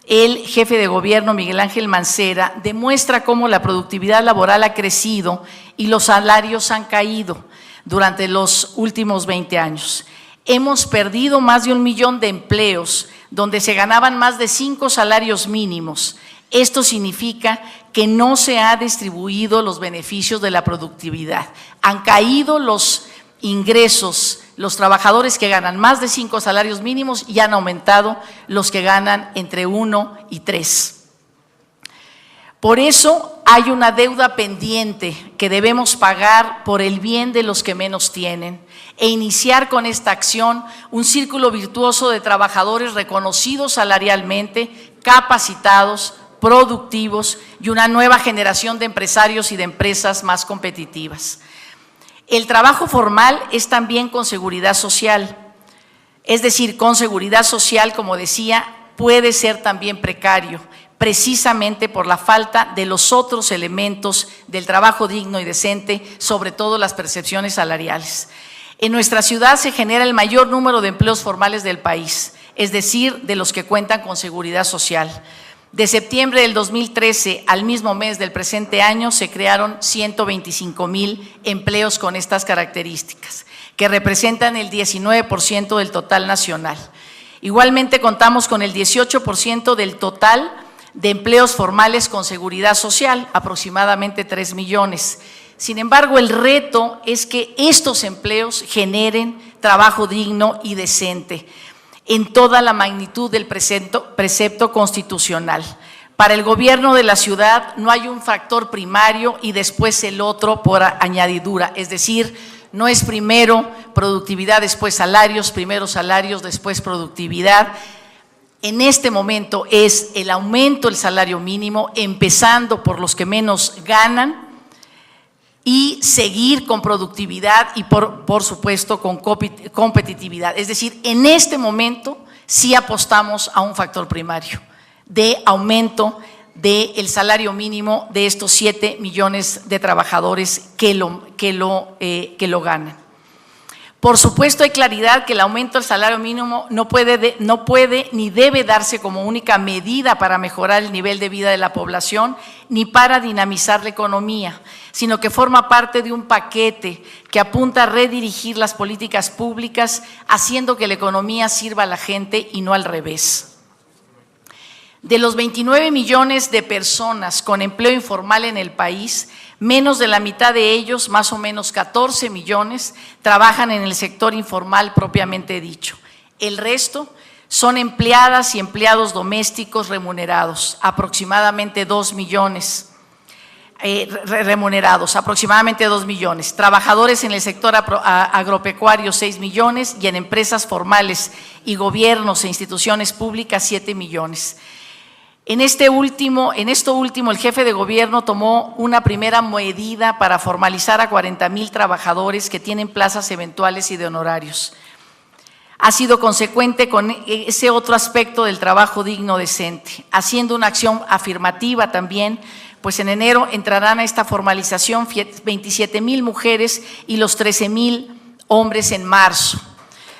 el jefe de gobierno Miguel Ángel Mancera, demuestra cómo la productividad laboral ha crecido y los salarios han caído durante los últimos 20 años. Hemos perdido más de 1 millón de empleos donde se ganaban más de 5 salarios mínimos. Esto significa que no se han distribuido los beneficios de la productividad. Han caído los ingresos, los trabajadores que ganan más de 5 salarios mínimos y han aumentado los que ganan entre 1 y 3. Por eso hay una deuda pendiente que debemos pagar por el bien de los que menos tienen e iniciar con esta acción un círculo virtuoso de trabajadores reconocidos salarialmente, capacitados, productivos y una nueva generación de empresarios y de empresas más competitivas. El trabajo formal es también con seguridad social, es decir, con seguridad social, como decía, puede ser también precario, precisamente por la falta de los otros elementos del trabajo digno y decente, sobre todo las percepciones salariales. En nuestra ciudad se genera el mayor número de empleos formales del país, es decir, de los que cuentan con seguridad social. De septiembre del 2013 al mismo mes del presente año se crearon 125,000 empleos con estas características, que representan el 19% del total nacional. Igualmente contamos con el 18% del total de empleos formales con seguridad social, aproximadamente 3 millones. Sin embargo, el reto es que estos empleos generen trabajo digno y decente en toda la magnitud del precepto constitucional. Para el gobierno de la ciudad no hay un factor primario y después el otro por añadidura, es decir, No es primero productividad, después salarios, primero salarios, después productividad. En este momento es el aumento del salario mínimo, empezando por los que menos ganan, y seguir con productividad y por supuesto con competitividad. Es decir, en este momento sí apostamos a un factor primario de aumento del salario mínimo de estos 7 millones de trabajadores que lo ganan. Por supuesto, hay claridad que el aumento del salario mínimo no puede ni debe darse como única medida para mejorar el nivel de vida de la población ni para dinamizar la economía, sino que forma parte de un paquete que apunta a redirigir las políticas públicas, haciendo que la economía sirva a la gente y no al revés. De los 29 millones de personas con empleo informal en el país, menos de la mitad de ellos, más o menos 14 millones, trabajan en el sector informal propiamente dicho. El resto son empleadas y empleados domésticos remunerados, aproximadamente 2 millones. Aproximadamente 2 millones. Trabajadores en el sector agropecuario, 6 millones, y en empresas formales y gobiernos e instituciones públicas, 7 millones. En esto último, el jefe de gobierno tomó una primera medida para formalizar a 40,000 trabajadores que tienen plazas eventuales y de honorarios. Ha sido consecuente con ese otro aspecto del trabajo digno decente, haciendo una acción afirmativa también, pues en enero entrarán a esta formalización 27,000 mujeres y los 13,000 hombres en marzo.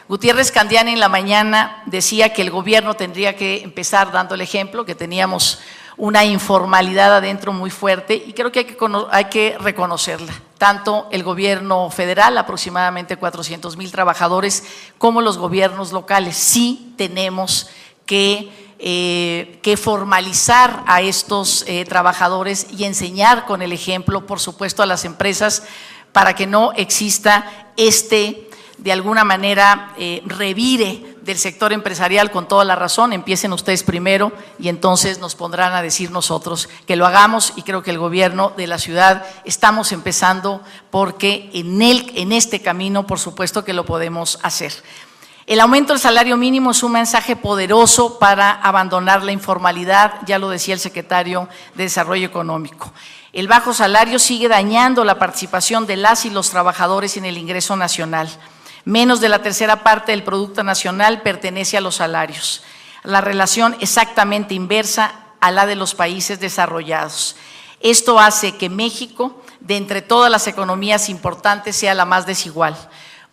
Gutiérrez Candiani en la mañana decía que el gobierno tendría que empezar dando el ejemplo, que teníamos una informalidad adentro muy fuerte, y creo que hay que reconocerla. Tanto el gobierno federal, aproximadamente 400,000 trabajadores, como los gobiernos locales. Sí tenemos que formalizar a estos trabajadores y enseñar con el ejemplo, por supuesto, a las empresas para que no exista de alguna manera, revire del sector empresarial con toda la razón. Empiecen ustedes primero y entonces nos pondrán a decir nosotros que lo hagamos, y creo que el gobierno de la ciudad estamos empezando, porque en este camino, por supuesto que lo podemos hacer. El aumento del salario mínimo es un mensaje poderoso para abandonar la informalidad, ya lo decía el secretario de Desarrollo Económico. El bajo salario sigue dañando la participación de las y los trabajadores en el ingreso nacional. Menos de la tercera parte del Producto Nacional pertenece a los salarios. La relación exactamente inversa a la de los países desarrollados. Esto hace que México, de entre todas las economías importantes, sea la más desigual.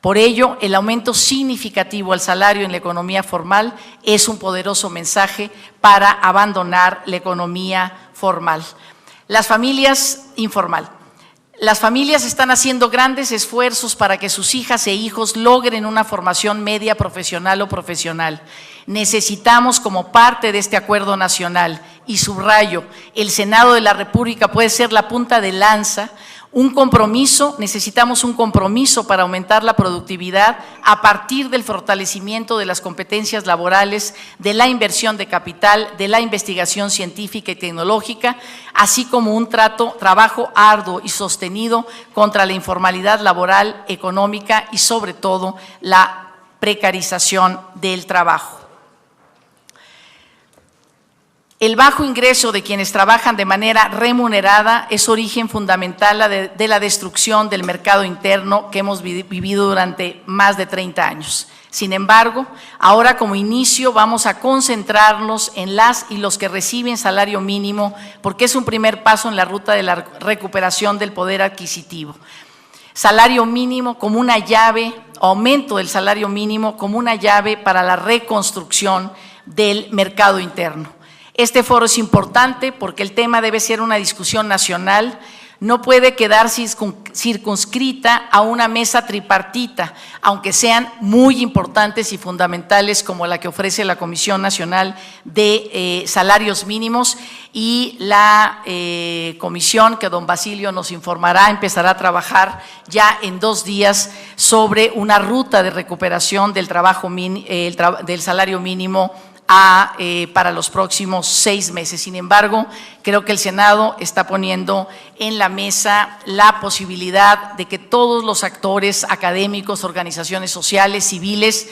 Por ello, el aumento significativo al salario en la economía formal es un poderoso mensaje para abandonar la economía formal. Las familias informal. Las familias están haciendo grandes esfuerzos para que sus hijas e hijos logren una formación media profesional o profesional. Necesitamos, como parte de este acuerdo nacional, y subrayo, el Senado de la República puede ser la punta de lanza, necesitamos un compromiso para aumentar la productividad a partir del fortalecimiento de las competencias laborales, de la inversión de capital, de la investigación científica y tecnológica, así como un trabajo arduo y sostenido contra la informalidad laboral, económica y sobre todo la precarización del trabajo. El bajo ingreso de quienes trabajan de manera remunerada es origen fundamental de la destrucción del mercado interno que hemos vivido durante más de 30 años. Sin embargo, ahora como inicio vamos a concentrarnos en las y los que reciben salario mínimo, porque es un primer paso en la ruta de la recuperación del poder adquisitivo. Salario mínimo como una llave, aumento del salario mínimo como una llave para la reconstrucción del mercado interno. Este foro es importante porque el tema debe ser una discusión nacional, no puede quedar circunscrita a una mesa tripartita, aunque sean muy importantes y fundamentales como la que ofrece la Comisión Nacional de Salarios Mínimos, y la comisión que don Basilio nos informará empezará a trabajar ya en 2 días sobre una ruta de recuperación del salario mínimo para los próximos 6 meses. Sin embargo, creo que el Senado está poniendo en la mesa la posibilidad de que todos los actores académicos, organizaciones sociales, civiles,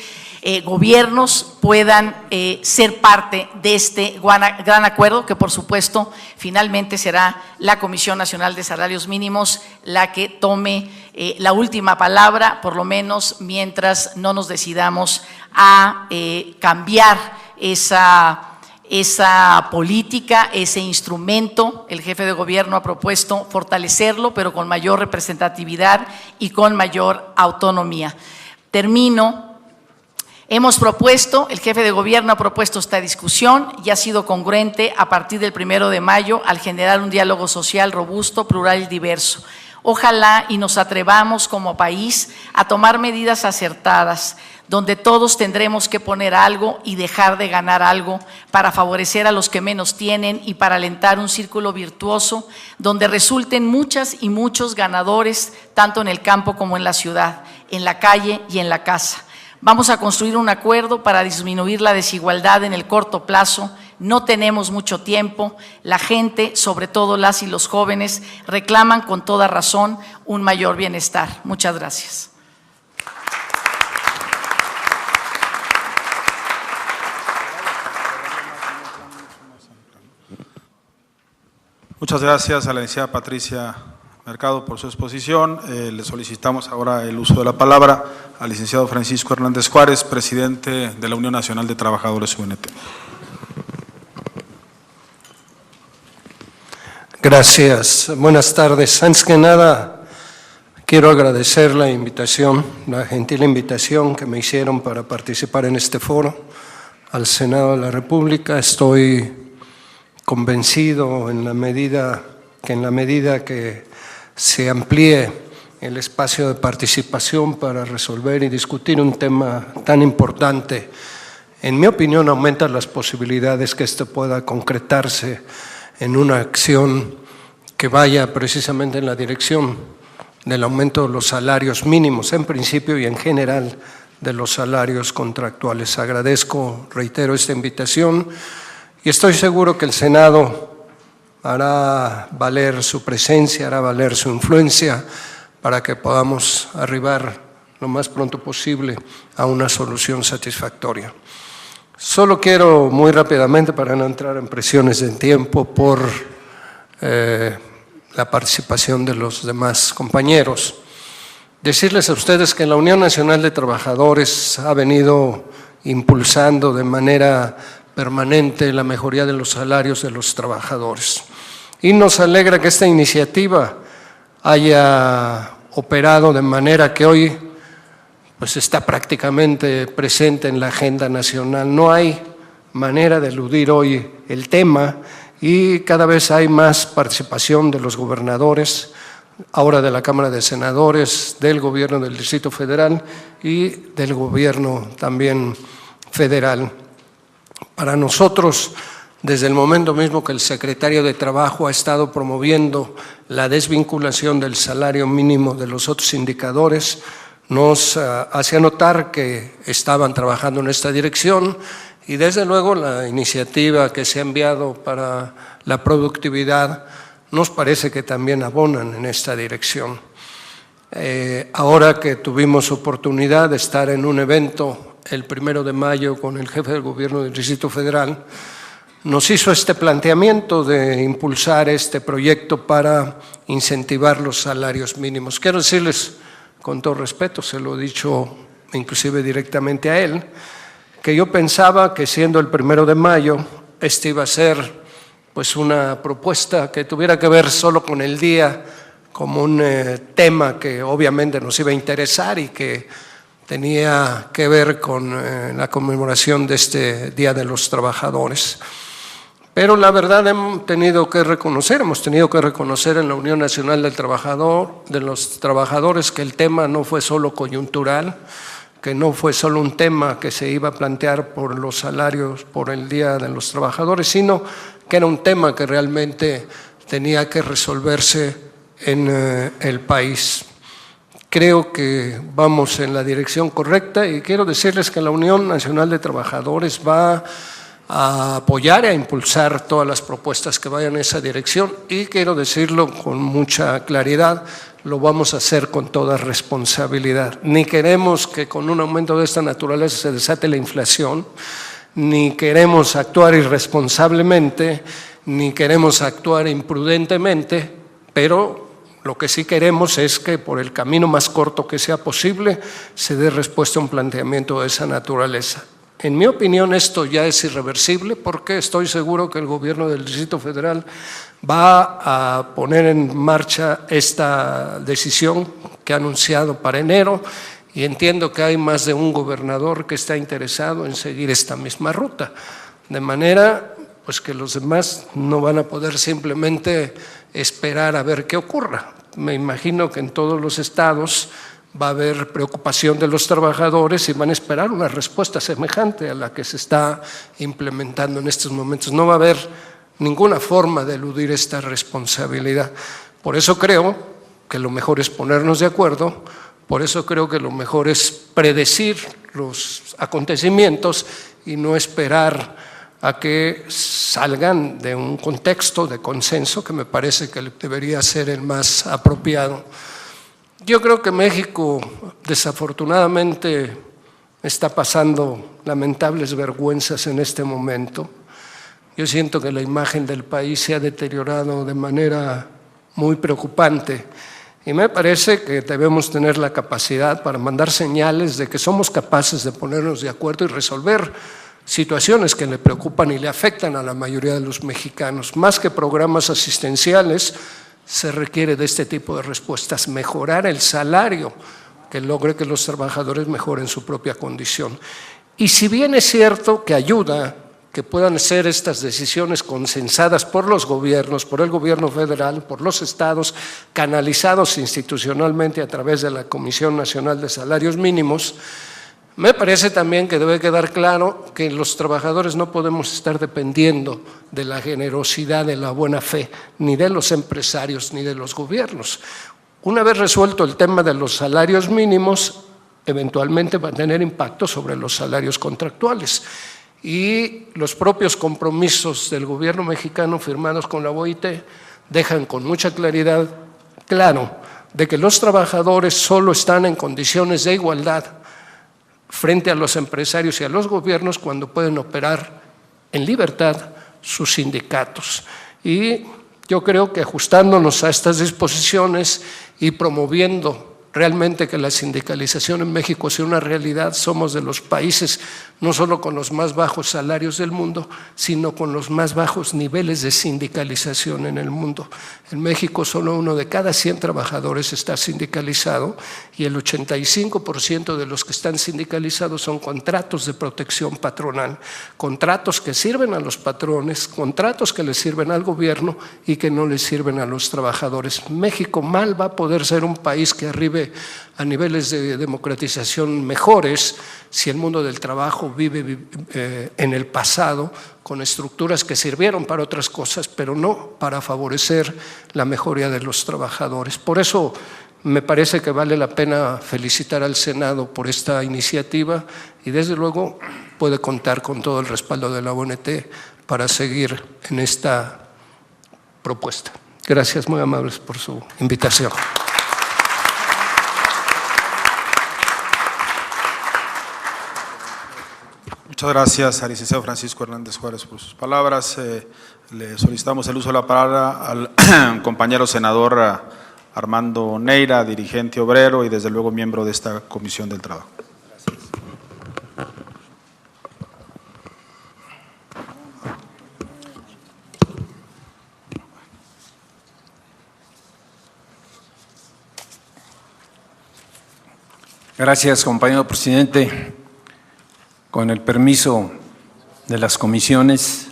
gobiernos puedan ser parte de este gran acuerdo que, por supuesto, finalmente será la Comisión Nacional de Salarios Mínimos la que tome la última palabra, por lo menos mientras no nos decidamos a cambiar esa política, ese instrumento. El jefe de gobierno ha propuesto fortalecerlo, pero con mayor representatividad y con mayor autonomía. Termino. El jefe de gobierno ha propuesto esta discusión y ha sido congruente a partir del 1 de mayo al generar un diálogo social robusto, plural y diverso. Ojalá y nos atrevamos como país a tomar medidas acertadas, donde todos tendremos que poner algo y dejar de ganar algo para favorecer a los que menos tienen y para alentar un círculo virtuoso donde resulten muchas y muchos ganadores, tanto en el campo como en la ciudad, en la calle y en la casa. Vamos a construir un acuerdo para disminuir la desigualdad en el corto plazo. No tenemos mucho tiempo. La gente, sobre todo las y los jóvenes, reclaman con toda razón un mayor bienestar. Muchas gracias. Muchas gracias a la licenciada Patricia Mercado por su exposición. Le solicitamos ahora el uso de la palabra al licenciado Francisco Hernández Juárez, presidente de la Unión Nacional de Trabajadores UNT. Gracias. Buenas tardes. Antes que nada, quiero agradecer la invitación, la gentil invitación que me hicieron para participar en este foro al Senado de la República. Estoy convencido en la medida que se amplíe el espacio de participación para resolver y discutir un tema tan importante, en mi opinión, aumenta las posibilidades que esto pueda concretarse en una acción que vaya precisamente en la dirección del aumento de los salarios mínimos, en principio y en general de los salarios contractuales. Agradezco, reitero, esta invitación y estoy seguro que el Senado hará valer su presencia, hará valer su influencia para que podamos arribar lo más pronto posible a una solución satisfactoria. Solo quiero muy rápidamente, para no entrar en presiones de tiempo por la participación de los demás compañeros, decirles a ustedes que la Unión Nacional de Trabajadores ha venido impulsando de manera permanente la mejoría de los salarios de los trabajadores. Y nos alegra que esta iniciativa haya operado de manera que hoy pues está prácticamente presente en la agenda nacional. No hay manera de eludir hoy el tema y cada vez hay más participación de los gobernadores, ahora de la Cámara de Senadores, del Gobierno del Distrito Federal y del Gobierno también federal. Para nosotros, desde el momento mismo que el secretario de Trabajo ha estado promoviendo la desvinculación del salario mínimo de los otros indicadores, nos hacía notar que estaban trabajando en esta dirección y desde luego la iniciativa que se ha enviado para la productividad nos parece que también abonan en esta dirección. Ahora que tuvimos oportunidad de estar en un evento el 1 de mayo con el jefe del Gobierno del Distrito Federal, nos hizo este planteamiento de impulsar este proyecto para incentivar los salarios mínimos. Quiero decirles, con todo respeto, se lo he dicho inclusive directamente a él, que yo pensaba que siendo el 1 de mayo, este iba a ser pues una propuesta que tuviera que ver solo con el día, como un tema que obviamente nos iba a interesar y que tenía que ver con la conmemoración de este Día de los Trabajadores. Pero la verdad hemos tenido que reconocer en la Unión Nacional de los Trabajadores que el tema no fue solo coyuntural, que no fue solo un tema que se iba a plantear por los salarios, por el Día de los Trabajadores, sino que era un tema que realmente tenía que resolverse en el país. Creo que vamos en la dirección correcta y quiero decirles que la Unión Nacional de Trabajadores va a apoyar y a impulsar todas las propuestas que vayan en esa dirección, y quiero decirlo con mucha claridad, lo vamos a hacer con toda responsabilidad. Ni queremos que con un aumento de esta naturaleza se desate la inflación, ni queremos actuar irresponsablemente, ni queremos actuar imprudentemente, pero lo que sí queremos es que por el camino más corto que sea posible se dé respuesta a un planteamiento de esa naturaleza. En mi opinión, esto ya es irreversible, porque estoy seguro que el gobierno del Distrito Federal va a poner en marcha esta decisión que ha anunciado para enero, y entiendo que hay más de un gobernador que está interesado en seguir esta misma ruta, de manera pues que los demás no van a poder simplemente esperar a ver qué ocurra. Me imagino que en todos los estados va a haber preocupación de los trabajadores y van a esperar una respuesta semejante a la que se está implementando en estos momentos. No va a haber ninguna forma de eludir esta responsabilidad. Por eso creo que lo mejor es ponernos de acuerdo, por eso creo que lo mejor es predecir los acontecimientos y no esperar a que salgan de un contexto de consenso que me parece que debería ser el más apropiado. Yo creo que México, desafortunadamente, está pasando lamentables vergüenzas en este momento. Yo siento que la imagen del país se ha deteriorado de manera muy preocupante, y me parece que debemos tener la capacidad para mandar señales de que somos capaces de ponernos de acuerdo y resolver situaciones que le preocupan y le afectan a la mayoría de los mexicanos. Más que programas asistenciales, se requiere de este tipo de respuestas: mejorar el salario, que logre que los trabajadores mejoren su propia condición. Y si bien es cierto que ayuda que puedan ser estas decisiones consensadas por los gobiernos, por el gobierno federal, por los estados, canalizados institucionalmente a través de la Comisión Nacional de Salarios Mínimos, me parece también que debe quedar claro que los trabajadores no podemos estar dependiendo de la generosidad, de la buena fe, ni de los empresarios, ni de los gobiernos. Una vez resuelto el tema de los salarios mínimos, eventualmente va a tener impacto sobre los salarios contractuales. Y los propios compromisos del gobierno mexicano firmados con la OIT dejan con mucha claridad claro de que los trabajadores solo están en condiciones de igualdad frente a los empresarios y a los gobiernos cuando pueden operar en libertad sus sindicatos. Y yo creo que ajustándonos a estas disposiciones y promoviendo realmente que la sindicalización en México sea una realidad, somos de los países no solo con los más bajos salarios del mundo, sino con los más bajos niveles de sindicalización en el mundo. En México solo 1 de cada 100 trabajadores está sindicalizado, y el 85% de los que están sindicalizados son contratos de protección patronal, contratos que sirven a los patrones, contratos que les sirven al gobierno y que no les sirven a los trabajadores. México mal va a poder ser un país que arribe a niveles de democratización mejores si el mundo del trabajo vive en el pasado con estructuras que sirvieron para otras cosas, pero no para favorecer la mejoría de los trabajadores. Por eso me parece que vale la pena felicitar al Senado por esta iniciativa, y desde luego puede contar con todo el respaldo de la ONT para seguir en esta propuesta. Gracias, muy amables por su invitación. Muchas gracias al licenciado Francisco Hernández Juárez por sus palabras. Le solicitamos el uso de la palabra al compañero senador Armando Neira, dirigente obrero y desde luego miembro de esta Comisión del Trabajo. Gracias, compañero presidente. Con el permiso de las comisiones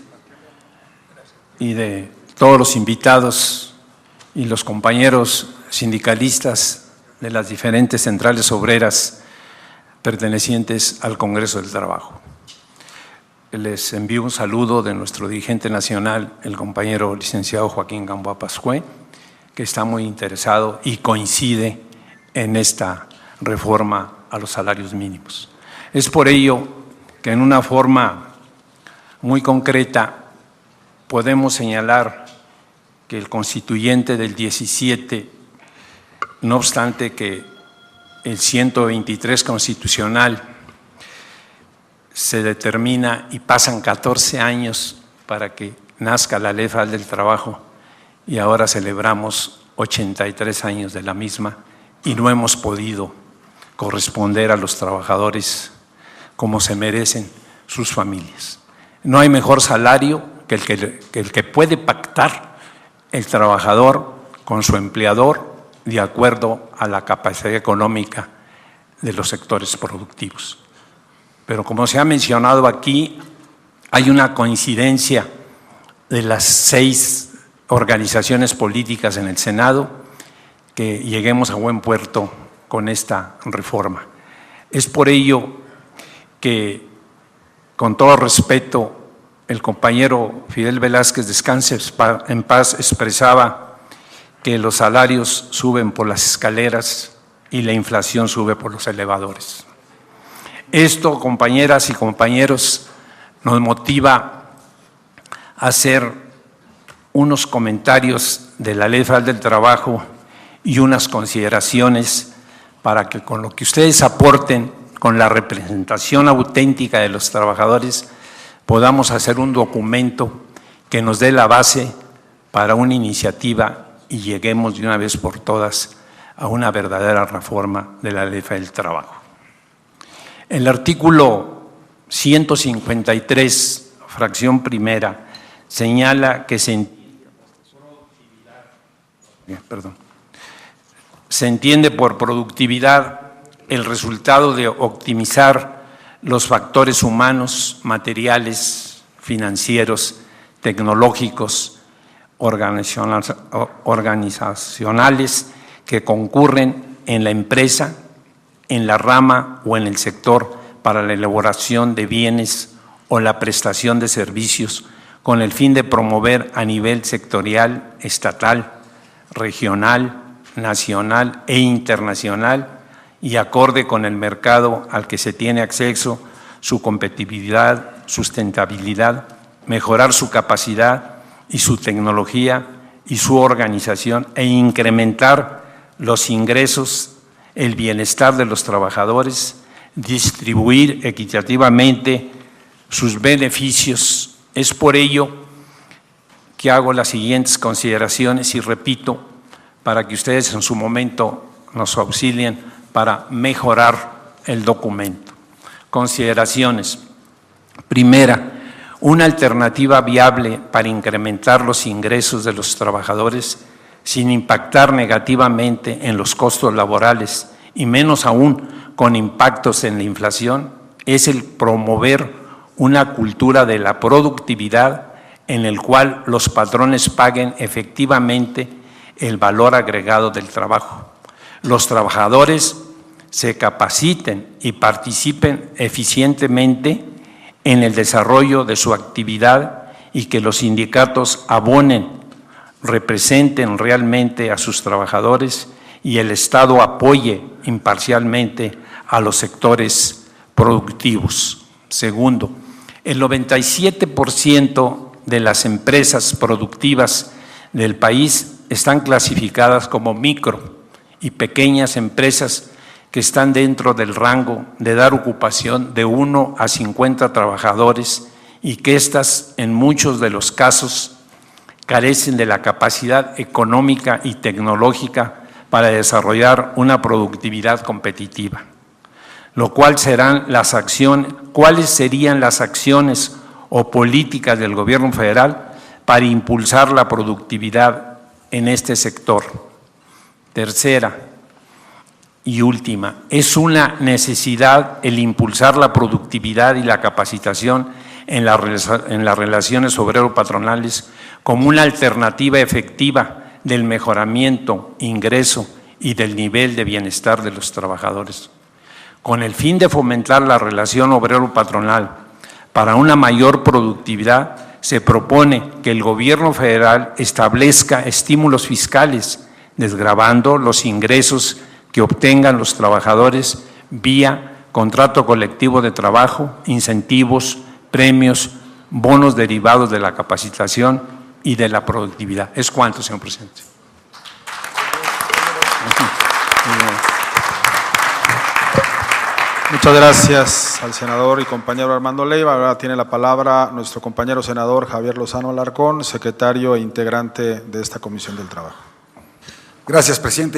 y de todos los invitados y los compañeros sindicalistas de las diferentes centrales obreras pertenecientes al Congreso del Trabajo. Les envío un saludo de nuestro dirigente nacional, el compañero licenciado Joaquín Gamboa Pascué, que está muy interesado y coincide en esta reforma a los salarios mínimos. Es por ello que en una forma muy concreta, podemos señalar que el constituyente del 17, no obstante que el 123 constitucional se determina y pasan 14 años para que nazca la Ley Federal del Trabajo y ahora celebramos 83 años de la misma y no hemos podido corresponder a los trabajadores como se merecen sus familias. No hay mejor salario que el que puede pactar el trabajador con su empleador de acuerdo a la capacidad económica de los sectores productivos. Pero como se ha mencionado aquí, hay una coincidencia de las 6 organizaciones políticas en el Senado que lleguemos a buen puerto con esta reforma. Es por ello que, con todo respeto, el compañero Fidel Velázquez, descanse en paz, expresaba que los salarios suben por las escaleras y la inflación sube por los elevadores. Esto, compañeras y compañeros, nos motiva a hacer unos comentarios de la Ley Federal del Trabajo y unas consideraciones para que con lo que ustedes aporten, con la representación auténtica de los trabajadores, podamos hacer un documento que nos dé la base para una iniciativa y lleguemos de una vez por todas a una verdadera reforma de la Ley Federal del Trabajo. El artículo 153, fracción primera, señala que se entiende por productividad el resultado de optimizar los factores humanos, materiales, financieros, tecnológicos, organizacionales que concurren en la empresa, en la rama o en el sector para la elaboración de bienes o la prestación de servicios con el fin de promover a nivel sectorial, estatal, regional, nacional e internacional y acorde con el mercado al que se tiene acceso, su competitividad, sustentabilidad, mejorar su capacidad y su tecnología y su organización e incrementar los ingresos, el bienestar de los trabajadores, distribuir equitativamente sus beneficios. Es por ello que hago las siguientes consideraciones y repito, para que ustedes en su momento nos auxilien para mejorar el documento. Consideraciones. Primera, una alternativa viable para incrementar los ingresos de los trabajadores sin impactar negativamente en los costos laborales y menos aún con impactos en la inflación es el promover una cultura de la productividad en el cual los patrones paguen efectivamente el valor agregado del trabajo. Los trabajadores se capaciten y participen eficientemente en el desarrollo de su actividad y que los sindicatos abonen, representen realmente a sus trabajadores y el Estado apoye imparcialmente a los sectores productivos. Segundo, el 97% de las empresas productivas del país están clasificadas como micro y pequeñas empresas que están dentro del rango de dar ocupación de 1 a 50 trabajadores y que éstas, en muchos de los casos, carecen de la capacidad económica y tecnológica para desarrollar una productividad competitiva. Lo cual serán las acciones, ¿cuáles serían las acciones o políticas del Gobierno federal para impulsar la productividad en este sector? Tercera y última, es una necesidad el impulsar la productividad y la capacitación en las relaciones obrero-patronales como una alternativa efectiva del mejoramiento, ingreso y del nivel de bienestar de los trabajadores. Con el fin de fomentar la relación obrero-patronal para una mayor productividad, se propone que el Gobierno federal establezca estímulos fiscales, desgravando los ingresos que obtengan los trabajadores vía contrato colectivo de trabajo, incentivos, premios, bonos derivados de la capacitación y de la productividad. ¿Es cuánto, señor presidente? Muchas gracias al senador y compañero Armando Leiva. Ahora tiene la palabra nuestro compañero senador Javier Lozano Alarcón, secretario e integrante de esta Comisión del Trabajo. Gracias, presidente.